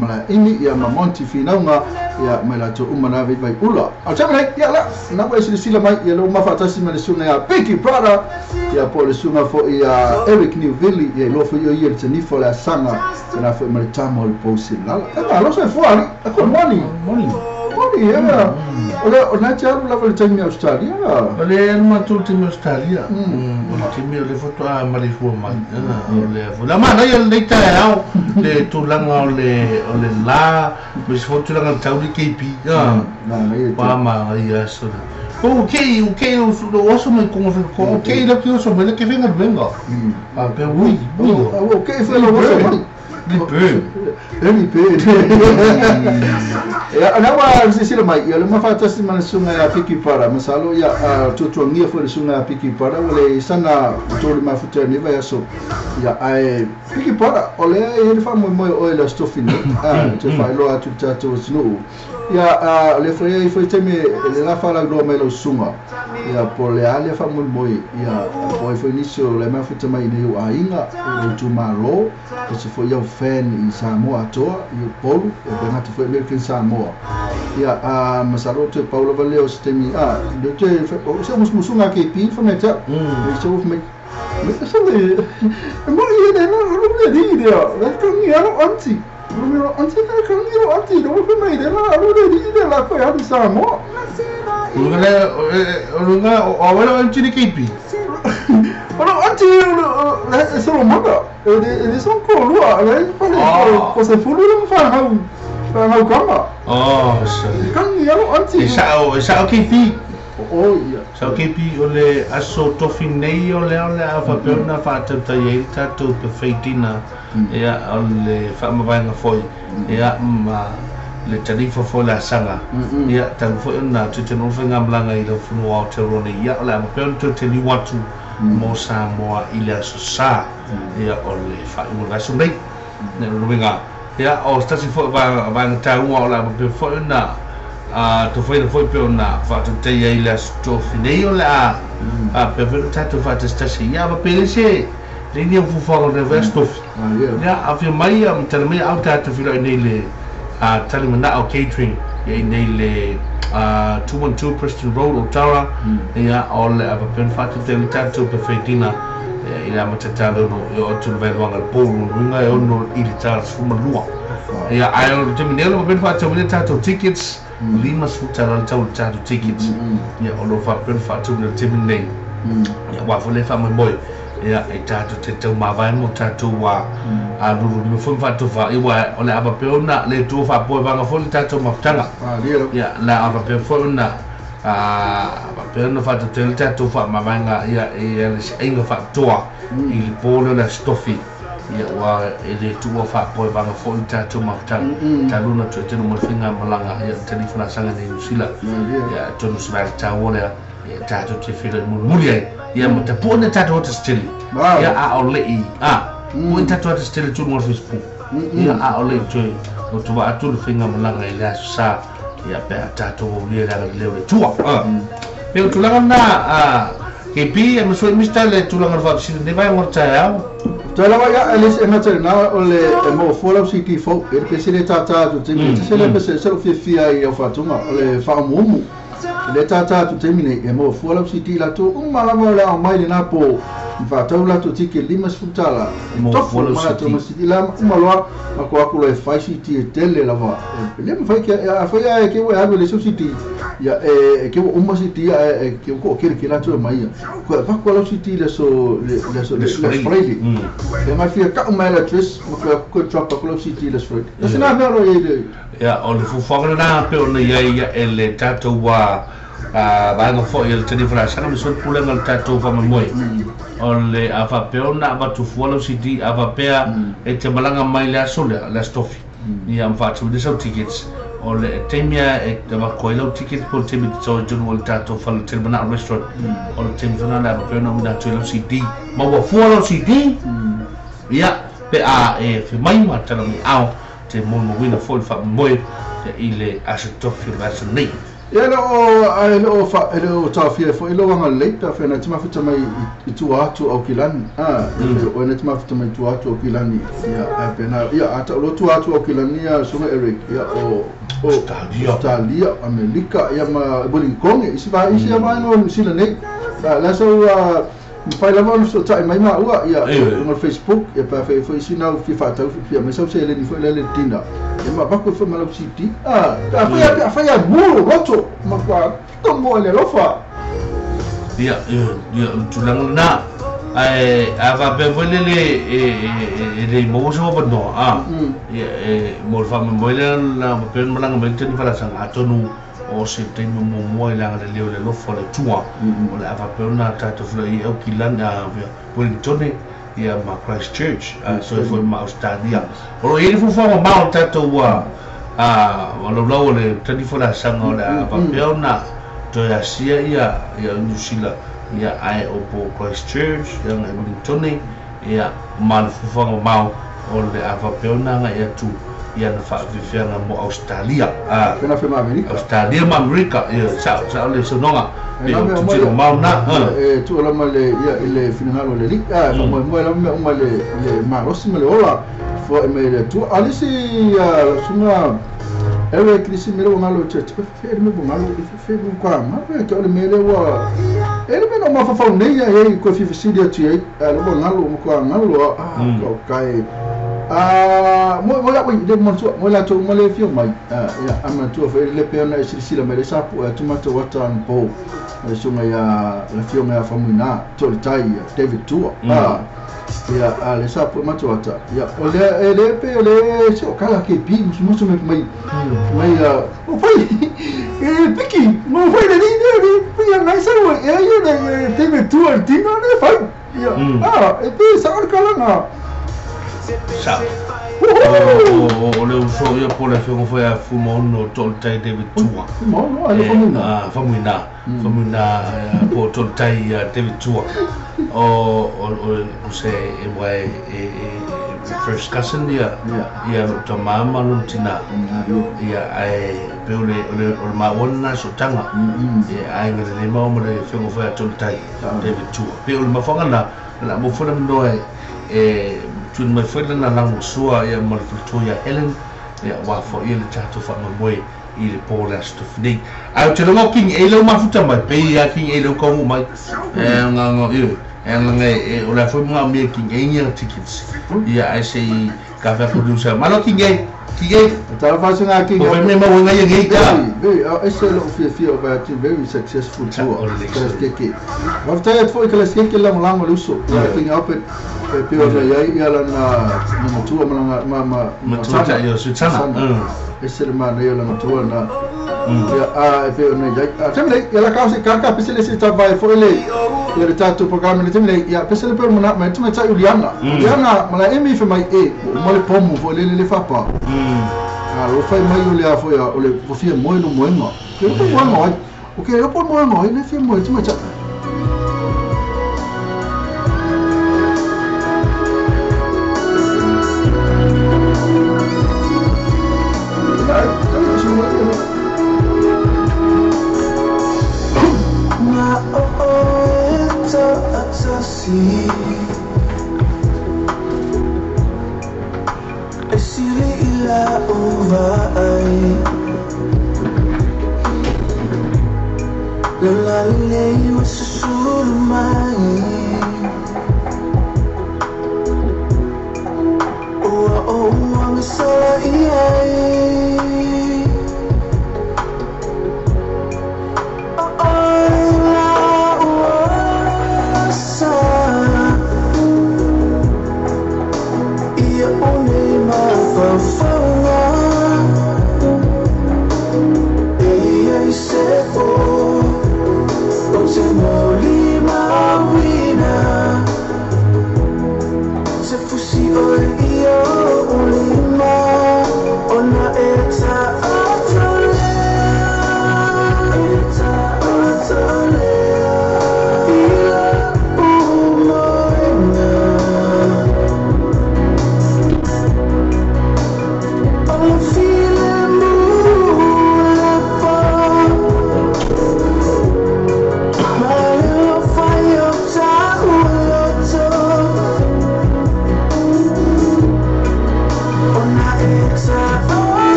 mala ini ya ma monti finaunga ya mela to umana vai ula au tama ya la na wa sila mai ya lo mafata si mele sunga ya Big Brother ya po le sunga fo ya Eric Newville ya lo fo yo ye tani fo la sanga na fo mele tamo le posi la lo so fo ali ko money ya ona cha la fo tani Australia ole ma tu tini Australia tini le foto a mari fo mai ole fo la mana ya le ta au le tu langa ole la mis foto langa tau di KP pa ma ya so okay o mai como okay la que so mai que venga venga pe oui okay foi lo so Ele ya na wa sila mai ya le mafata si mana sunga ya Big Brother masalo ya tutuangia fo le sunga ya Big Brother ole sana tole mafuta ni va ya so ya ai Big Brother ole ele fa mo ole stofini te fa lo atu tato sno ya le foi teme le la fa la do mai lo sunga ya pole ale fa mo ya foi inicio le mafuta mai ni wa inga tu maro se foi ya fan in Samoa toa i polu e benati foi American Samoa ya masaro te Paulo Valeo stemi de te se musunga ke pi fa meta se uf me se le mo ye de no lo di de la kan ya no anti lo anti kan ya anti do fa me de la lo di de la ko ya di Samoa lunga o wala anti ni ke pi Pero antes solo manda, eles são coroa, né? Você foi no farra cama. Kan ya antes. Sa KP. Iya. Sa KP ole aso tofinei ole a fa perna fa tata yeta to perfeitina. Ya ole fa mabanga foi. Ya ma le tarifa foi la sanga. Ya tan foi na tuteno fenga blanga ilo funu wa terone ya la perna to tell what to mo Samoa ile sa ya ole fa mo ga sunai ne lo venga ya o sta si fo va ta un la pe fo na to foi pe na fa to te ya ile sto fine yo la pe pe ta to fa te sta si ya va pe se linea fu fo de vesto ya afia mai am termi au ta to filo ne le tali mana o catering ya ne le 212 Preston Road Ottawa ya ole ava pen fatu te tato perfeitina ila matatalo no yo tu velwanga polu winga yo no ilita suma lua ya ayo terminelo pen fatu te tato tickets lima futala tato tickets ya olo fa pen fatu te terminate ya wa fole fa mo boy ia e tato te tau mawai mo tato wa a lulu me fo fa to fa iwa ole aba pe ona le tu fa po vanga fo tato mafutanga ia la aba pe fo ona aba pe ona fa to te tato fa mawanga ia e le inga fa toa il polo la stofi ia wa ele tu fa po vanga fo tato mafutanga taluna to te mo finga malanga ia telefona sanga ni usila ia to no sba ta wona ia tato te fila mulia ia mo te pone tato te stili ia a ole I mo tato te stili tu mo Facebook ia a ole tu o tu va tu finga malanga ia sa ia pe tato le la le tua pe tu la na ke pi mo so mista le tu la va si ne vai morta ya tala wa ya elis e mata na ole mo follow city fo e pe se le tata tu te se le pe se lo fia ia fa tu ma ole fa mumu le tata tu termine e mo follow city la tu mala mala mai le na po fa tau la tu tike limas futala mo follow city la malo ma ko akulo e fa city e tele la va le mo fa ya ke wa le city ya ke o city e ke ko ke la tu mai ko fa ko city le so Friday e ma fia ka mai la tris mo ko drop ko city le Friday se na vero ya o le fu na pe ona ia ele tato wa va no fo il te difra sa mi son pula ngal tato fa moi ole ava pe ona va tu follow city ava pe e te malanga mai la sola la stofi ni am fa tu de tickets ole temia e te va ko lo ticket ko te mi so jun wal tato fa te bana restaurant ole te mi na la pe ona mi da tu lo city ma wa follow city ya pe e fi mai ma tala mi au te mo wina fo fa moi te ile as tofi va se nei Elo fa elo tafia fo elo wanga leita fa na tima fita mai itu atu au kilani o na tima fita mai itu atu au kilani ya pena ya ata lo tu atu au kilani ya sunga Eric ya o Italia Amerika ya ma Bolingkong isi ya ma no sila ne la so fai la mano so tai mai ma ua ya no Facebook ya pa fo isi na FIFA ta FIFA me so se le ni fo le tinda ma ba ko fo ma lo city fa ya muro roto ma kwa to mo le lofa ya tu lang na ava be vole le mo so ba no mo fa mo le na pe mo lang me tin fa sang atonu o se te mo la le lofa le tua mo la ava pe na ta to flo I o kilana Wellington ia ma Christchurch so foi ma Australia o ele fu fa ma tato wa lo le tani fora sanga la pa peona to ya sia ia New Zealand ia ai o po Christchurch ia Wellington ia ma fu fa ma o le ava peona nga ia tu ia na fa vivanga mo Australia pena fe ma Amerika Australia ma Amerika ia sa le sononga tu ma na tu la male ia ile finalo le lika mo la le ma rosi male ola fo me le tu alisi sunga ewe krisi mele ngalo church fe me ngalo fe me kwa ma ke ole mele wa ele me no ma fa nei ya ko fi sidia tu lo ngalo mo kwa ngalo ko kai mo la de mo la to mo le fio mai ya ama tu fe le pe na sila me le sapu tu mato watan po sunga ya la fio me famuna to tai David Tua ya le sapu mato wata ya ole ele pe ole so kala ke bi mo so me mai o foi piki mo foi de ni ya mai sa o ya David Tua tino ne fai ya e pe sa kala na sa o le uso ia po le fengo foi a fumo no toltai David Tua mo ale famuna po toltai David Tua o se e vai first cousin ia to mama no tina ia ai peule o ma wona so tanga ia ai ngale mo le fengo foi a toltai David Tua peule ma fanga na mo fona no tun mai foi na lang sua ia mal flutu ia Helen ia wa fo ia le tato fa mo I le pola stofni au te lo king e lo mafuta mai pe ia king e lo ko mai ngango o la foi mo me king e ia tickets ia ai sei Café producer. Malo King. Tala fasa nga king. Ko me ma wanga yang ika. Very ese lo fia about very successful tour. Keke. After it foi kala keke lang luso. King up it pio ya na tour mama Matuta yo Sutsana. Ese man ya lang tour na. Ya pio na ya. Tamle ya kausi kaka pisile si tabai foi le. Ya tatu program ni tamle ya pisile pio mona ma tuma ta Juliana. Juliana mala emi fe mai mole pomu foi le fapa. Lo fai mai ole fia moi no moenga. Ke po moenga. Okay, eu po moenga, ele fia moi tuma cha.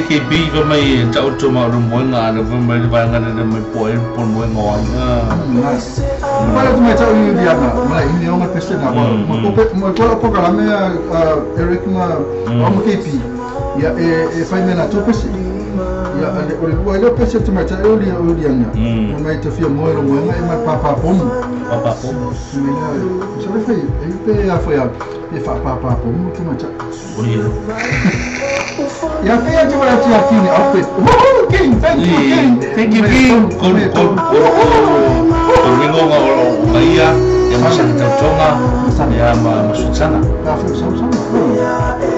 Ke bi ko mai ta auto ma ro mo nga no mai ba nga ne mai pon mo nga Para tu mai ta u dia na mai ni o ma peste na mo ko kala me Eric ma o KP ya fai me na to peste ya o le peste tu mai ta o dia nga mai ta fia mo nga mai papa pom me na so le fai pe foi e fa papa pom tu mai ta Ya fea tu vai tirar aqui, outfit. King, thank you, King. Con Ringo Bahia, yang masih kita coba, ya Sutsana.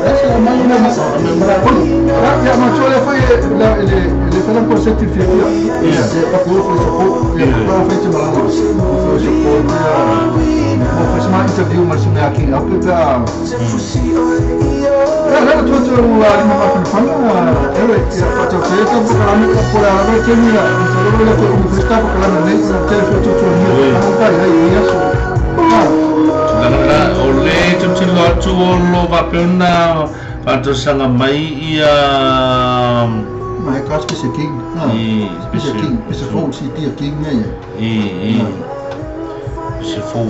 Essa mãe não ya macho le foi le foi la por certificato. É para o foi para frente malama. Foi uma interview mas me aqui a pegar. Era tudo ali na fala Eric ya para o que está por a ver que mira, eu le tô com estava falando nem na telefone tudo não vai aí isso. Oleh tu lo bapena atau sanga mai ia mai kas ke king se fo si dia king ya se fo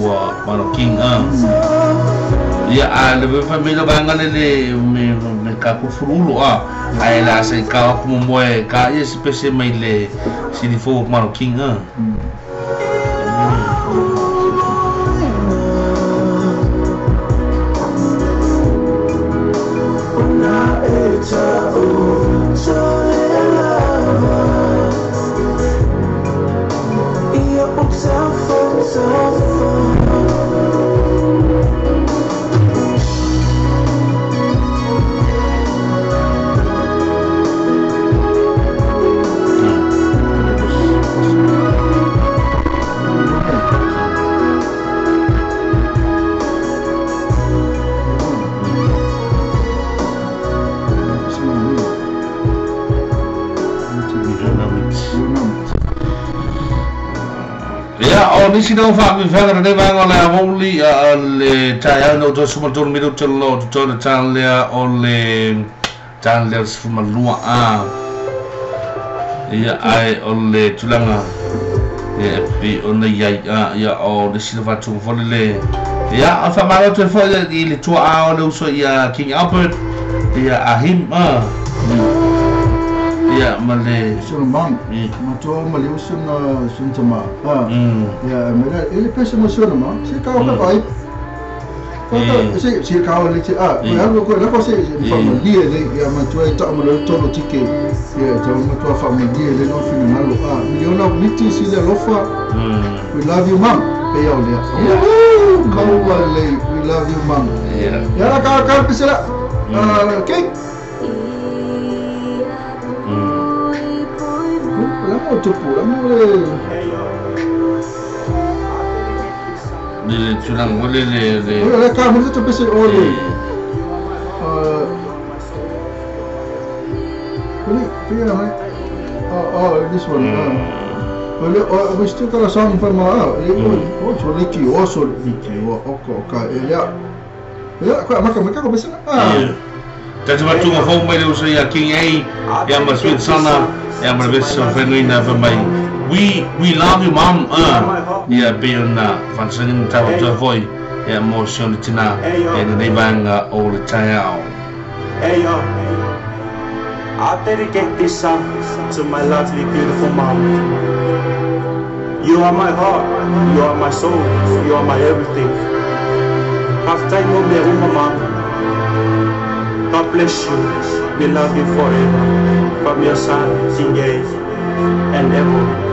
mano king ya lebih família bangan ele me kaku frulo ai la sai ka como moe ka ia specie mai le si di fo mano king Ya, ni sino fa mi fa na va ngola moli le taya no to suma to mi to lo to na channel ole channel suma lua ya ai ole tulanga ya pi ona ya o de sino fa tu folile ya fa ma to fo di le tu a o so ya King Albert ya ahim ya male Sulman mato male sun tama ya mera ele pesa masona ma se ka ka pai se ka le te ya ko la ko se family le ya mato ai ta mo to lo tike ya ta mo to family le no fini malo miliona niti si le lofa we love you mom pe ya le ka wale we love you mom ya ka pesa cake Tupura mole le tulang mole le ka mo to pese ole pia mai this one ole we still got a song for ma so liki oso liki oko ka ya ka maka ko pese Tati matunga fo mai uso ya King A ya maswit sana ya marbeso fenuina fa mai we love you mom ya beona fansangin tawa to voi ya emotion tina ya nei banga all the time hey yo I dedicate this song to my lovely beautiful mom. You are my heart, you are my soul, you are my everything. After you me mama, God bless you. We love you forever. From your son, King A, and ever.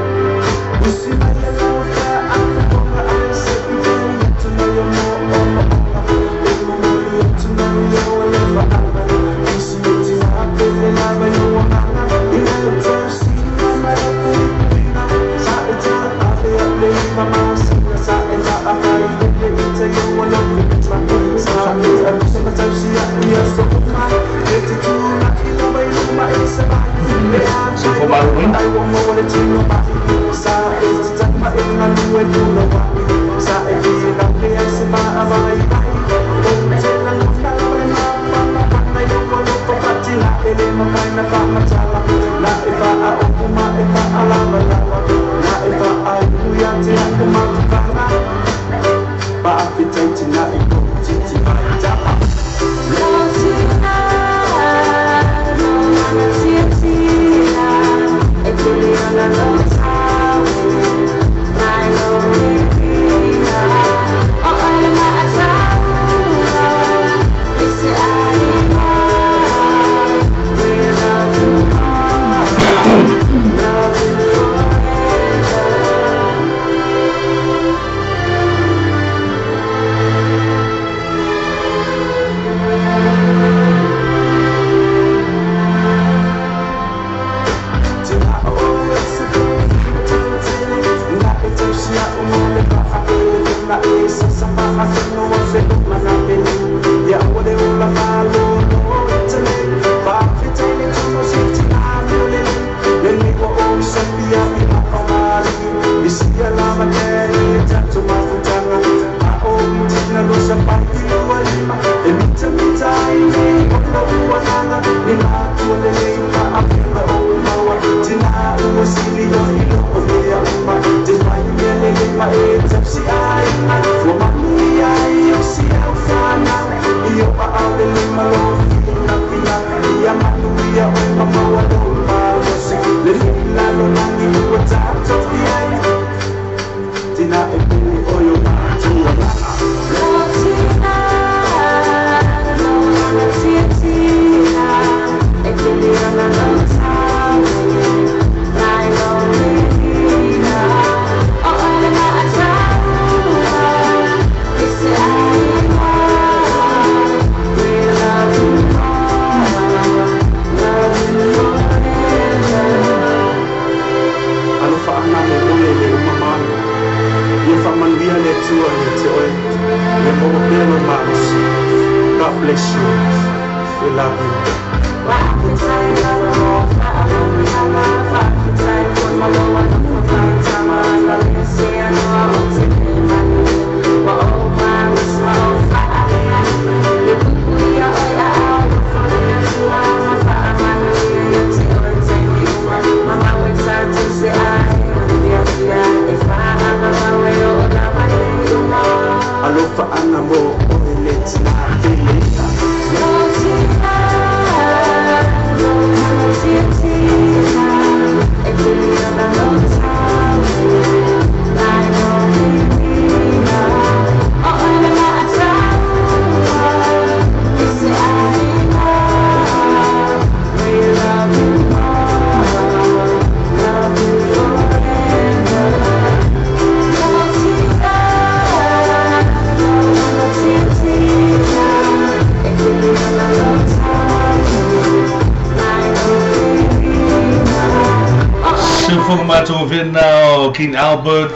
for mato vina o King Albert,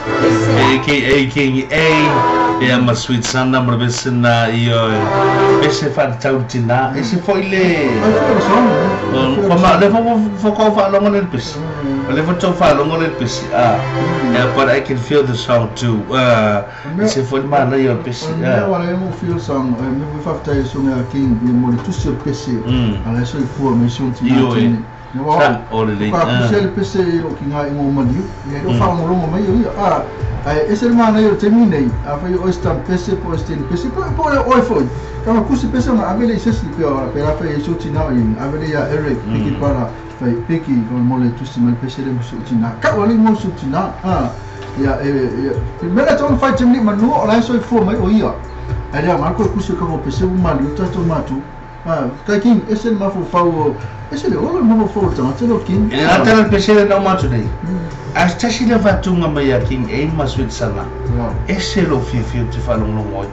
aka King A. Yeah, my sweet son number besina io. Ese fa tautina, ese foi le. Pama le for ko fa longo le pis. Le for to fa longo le pis. Yeah, but I can feel the song too. Ese foi mana io pis. Yeah, what I don't feel song. Me fa ta song King e mo tu sur PC. Ala so for me song ti. Sa olele. Ka kusel PC o kinga ngo mali. E do fa mo longo mai io. Esse irmão aí eu terminei. Foi o estam PC postin PC por oi foi. Kama kusi PC na avele sesi pela foi isso tinha aí. Avele ya Eric piki para foi piki com mole tusi mal PC de musu tinha. Ka wali musu tinha. Ya primeira tão faz time manu olha só foi mai oi. Aí a marco kusi como PC mali tá tomatu. Kakin esse irmão foi esse é o irmão foi então até o King. Até o PC não mato dei. As tashi le vatunga mai King A maswit sana. Esse lo fifi te falong lo moi.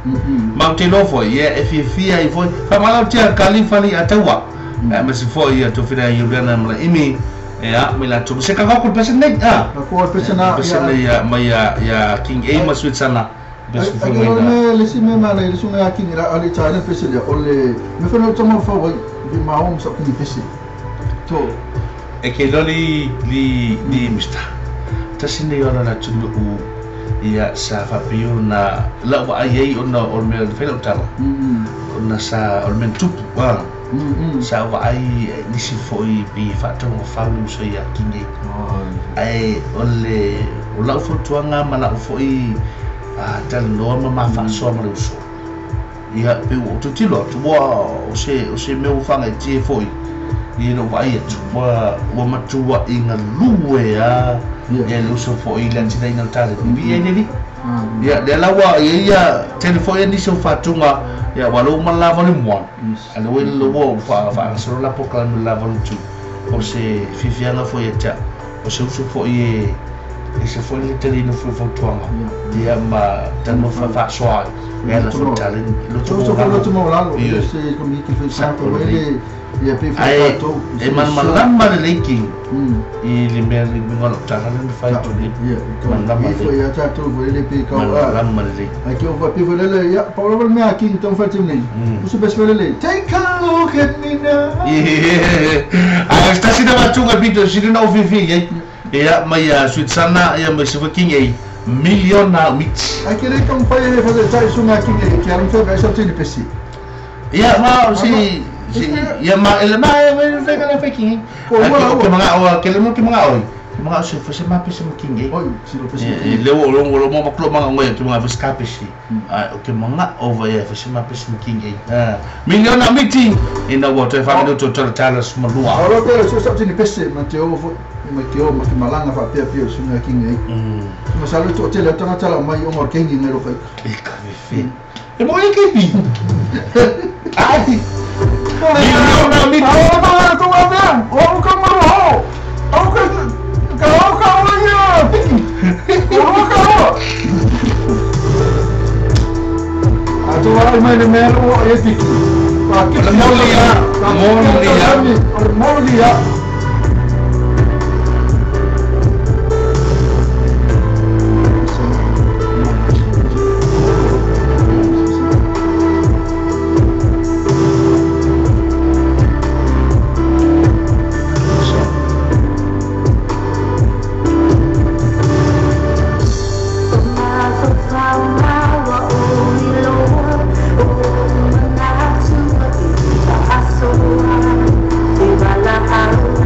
Mau te lo foi e fifi ai foi. Fa malo te kali fali atawa. Mas foi ia to fina yugana mala imi. Ya mila tu se ka ko pesa nei ko pesa na ya mai ya King A maswit sana. Bes fifi mai. Le si me mana le sunga King ra ali chana pesa le ole. Me fa no tomo fa wai di maom sa ki pesa. To e ke loli li mista. Tasini ona na tunu ia sa fapiu na la wa ai ona on me fela tala ona sa on men tupu sa wa ai nisi foi bi fatongo falu so ia kingi ai ole ola fotuanga mana foi tal no ma fa so ma so ia pe o tutilo tu o se me o fanga ti foi ia no vai tu wa matua inga luwe ya luso fo ila tina ina tale bi ene ya de la wa ya telefone ni so fatunga ya walo malava ni mo ala we lo wo fa so la poka no lava tu o se fifianga fo ya o se uso fo e se fo ni tele no fo tuanga ya ma tamo fa so ya la so tale lo tu mo la se come que fez santo ele ia pe fato e man malamba le linking e le mer le ngol tala le fai to le man lamba foi ya chato ele pe ka lamba le aqui eu vou pe ele ya Paulo me aqui então faz time você bes ele take a look at me now está sendo matunga bito sino no vivi ya mai Switzerland ya mai se King A miliona mit aquele campanha fazer sai sunga King A que era um foi só tem PC ya ma si ya ma ele ma feka la feki ko mga ke mga oi mga se fose ma pese mo King oi si lo pese le wo mo maklo mga ngoy ke mga escape si ke mga over ya fose ma pese mo King A miliona meeting in the water family total talas malua ora pero so sa tini pese mateo malanga fa pe sunga King A mas salu to tele tanga tala mai o mor King ngero fa e ka fe e mo e ke bi ai miliona meeting ko va bien o ko mo o ko Atau orang main melu ya tik. Mau lihat. I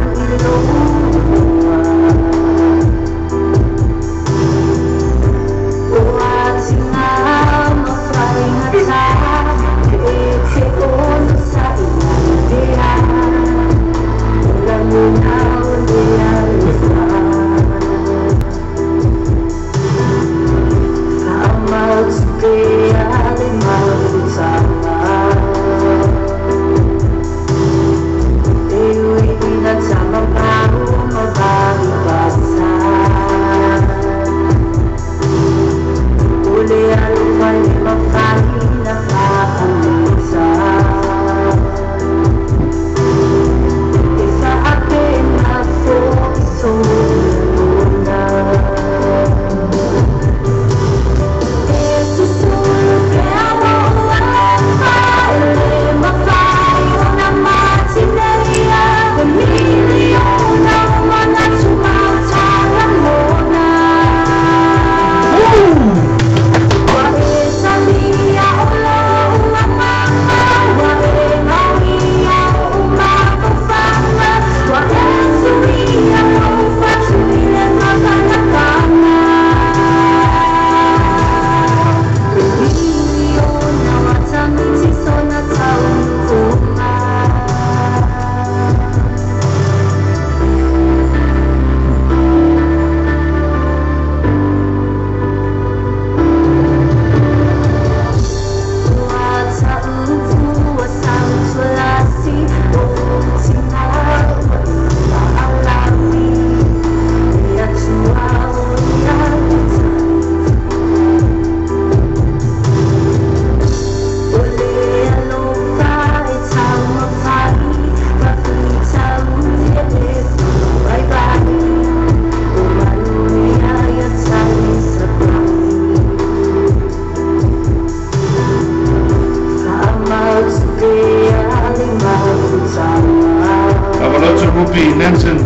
Mr. Ruby Nelson.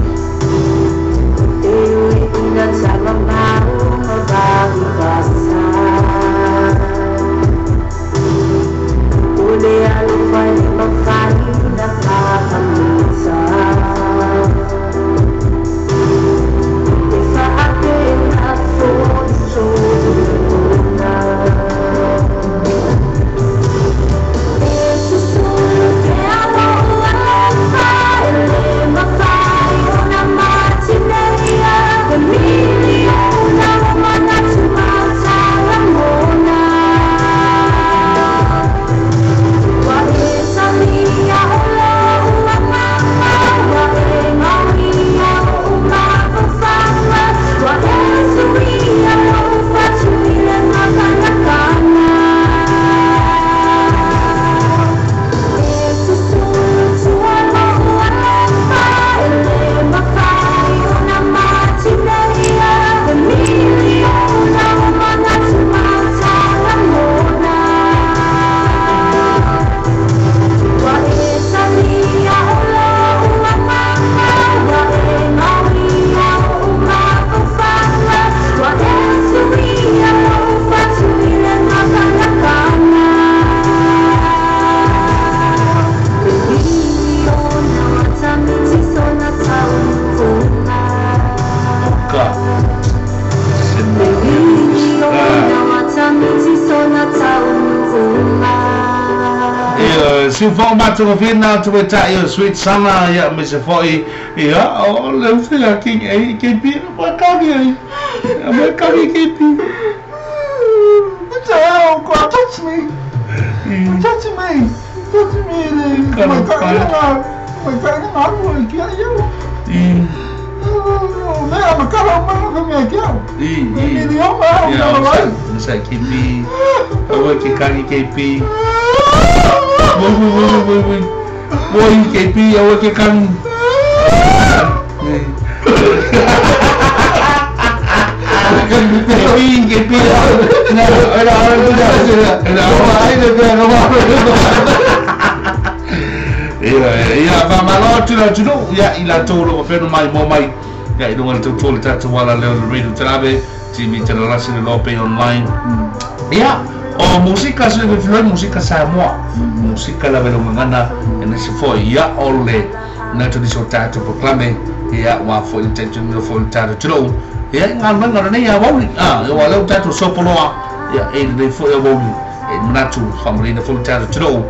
Si fo matu fina tu ta yo sweet sana ya me se foi ya o le fia king e ke pi ma ka ni ma ka ni ke pi oh God, touch me touch me my God I'm kill you me I'm a cara ma me kill ya sa ke pi o ke ka ni ke pi Boy, KP, awak kan. KP. Nah, ada orang tu dah. Ada orang lain dah. Ya, apa malu tu ya ila tolo pero mai mai. Ya, itu orang tu tolo tak wala le radio terabe, TV terasi le lope online. Ya. Oh, musika sudah berfilm musika Samoa, musika la velo mangana ene se foi ya ole na to disota to proclame ya wa foi intention no foi tato tro ya ngana ngana ya wali ya wala tato sopoloa ya ele foi ya wali na to family na foi tato tro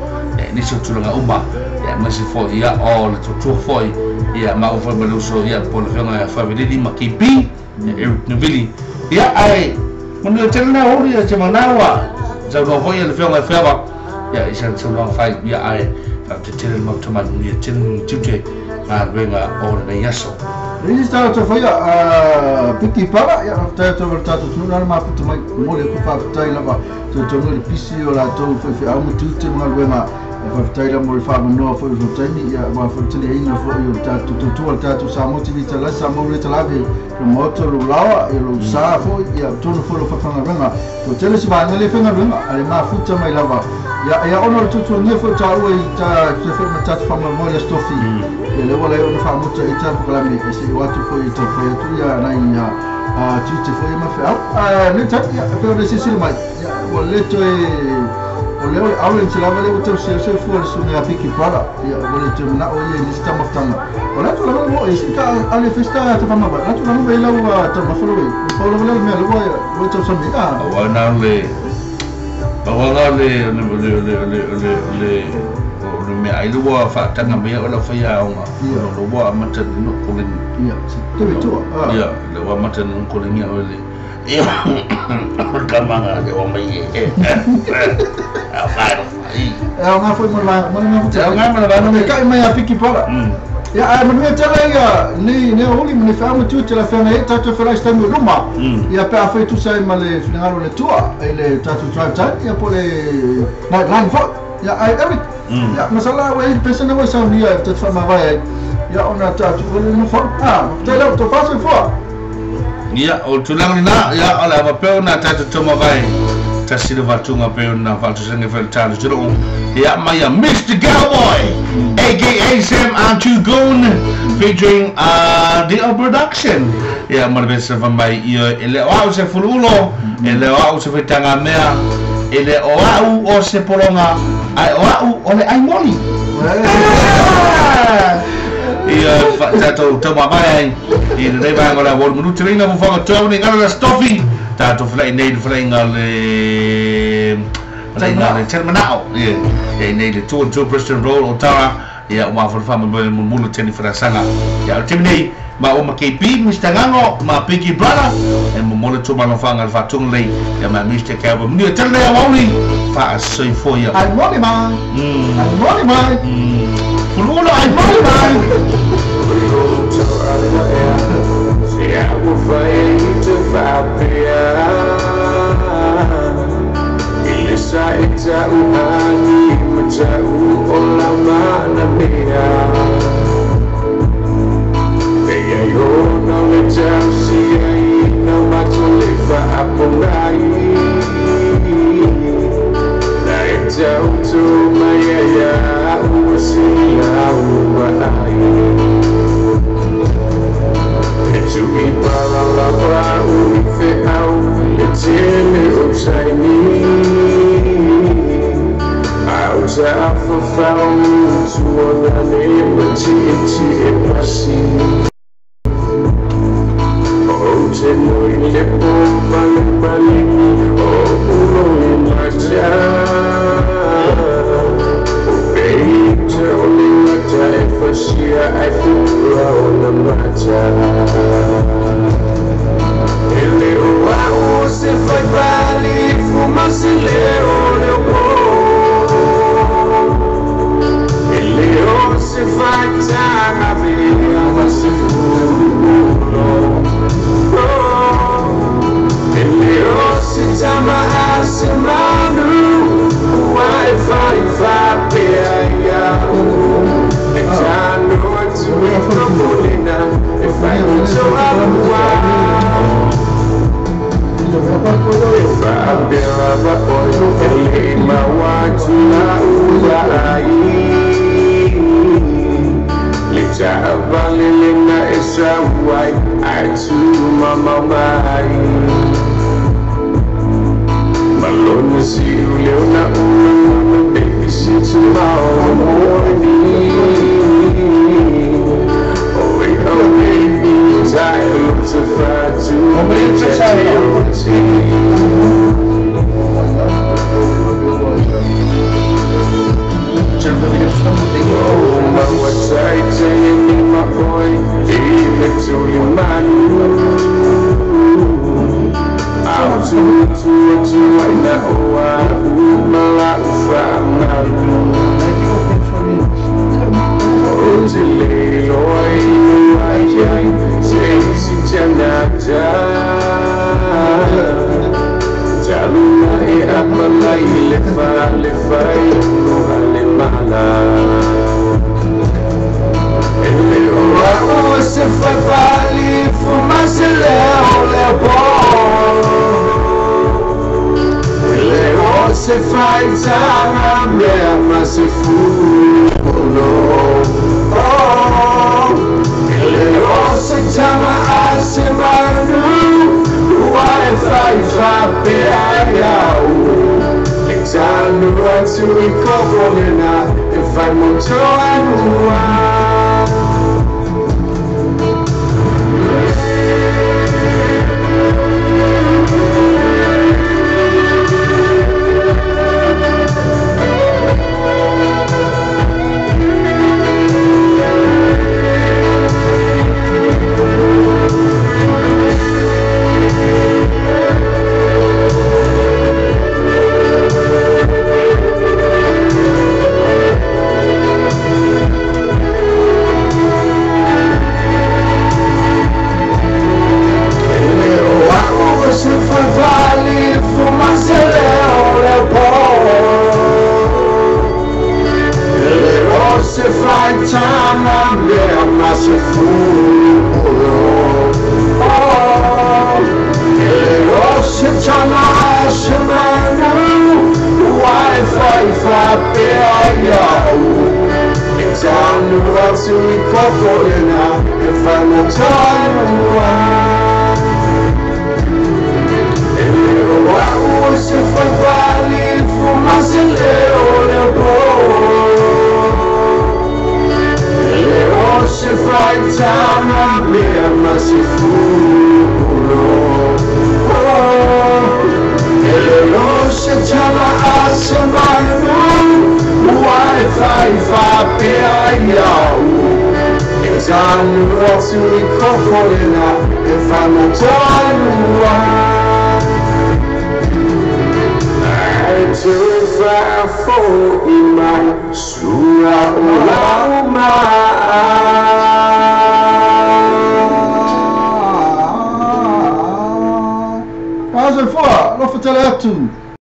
ni so tulanga umba ya mas foi ya ole to foi ya ma foi beluso ya por fenga ya family di makipi ya nobili ya ai mun telna ori ya chamanawa Jauh nopo ya lebih orang faham ya isan semua fai ya ai tapi cerita mau teman ya cerita cuci benga orang yang yaso. Ini setelah tu fai piti para ya after tu bertatu tu nama apa tu mai boleh ku faham tai lama tu ni PC orang tu fai amu tu mengal benga tai lama boleh faham no fai tai ni ya ma fai tu ni fai tu sama TV telah sama boleh telah motor lawa ya lu sa fo ya tu fo fa benga to tele si ba ngale fenga benga ale ma futa mai lava ya ono tu ni fo ta oi ta se fo ma ta fa ma mo ya stofi le wala yo fa mo ta ita kala mi si watu fo ita fo tu ya na ya tu te fo ma fa ne ta ya pe de si mai ya wala to ole awle tsela vale uto se fo su ne apiki para ya wala to na o ye lista maftanga wala to la mo ista ale festa ta fa ma la to la mo bela wa ta ma fo le me lo wa to so mi wana le me ai lu wa fa tanga me ola fa ya nga lo wa mata no kolin ya to betul ya le wa mata no kolin ya ole ya kamanga de wa mai nga foi mo kai mai apiki para ya mo me tela ya ni oli me famo tu tela fama e tato fera sta no ruma ya pa foi tu sai male finalo le tua ele tato drive time ya pole night line for ya every ya masala we pensando we sa dia tato fama vai ya ona tato no for tela to passo for ya o tulang na ya ala ba pe na tato toma vai tasi le vatunga pe na vatusenge fel talo jero ya maya Mr. Cowboy aka Sam Antu Goon featuring the production ya marbesa van mai ele o se fululo ele o se fetanga mea ele o se polonga ai o le ai moli tato tamo mai e le vai agora vol minuto ringa mo fa toni ngala la stoffi tato flai nei flai ngale terminal e nei le two Preston Road o tara ya ma fa fa mo mulo teni fra sanga ya timnei ma o ma KP Mr. Gango ma Piggy Brother e mo mole to ma fa ngal fa tungle ya ma Mr. Cabo ni tele ya wali fa soi fo ya ai moli ma Pululo ai moli ma I will fight to Fabia. Ilisa ita uhani majau olama na mea. Beya yona majau siya ina matulifa apungai. Na ita utu mayaya uwasila uwaai. To be para uife au etele otaini au tafa fau tuona ne mati e pasi o te noi le po mali o uno e maja o beite o le mata e fasia ai fura o na mata se foi vale fumasse leone il leone se fa via ma se fulo il leone se chiama Asimanu Wi-Fi fa peia e già tu propolina e fai un gioco Fabia Bapoyo Elima Wajula Ulai Lita Valilina Esa Wai Aitu Mama Mai Malone si Leona Ula Baby si tomorrow morning Oh baby I look to fly to make that Oh, my what's I saying, my boy, even to your man. I'll do I know my life, oh, delay, Jaluna e apalai lefai no mala ele o se foi vale fumasse lepo ele o se faz a minha se fulo ele o se chama Asimanu Wi-Fi fa peia Exano atu I kovolena e fai muito anua Shana Lo fatale a tu.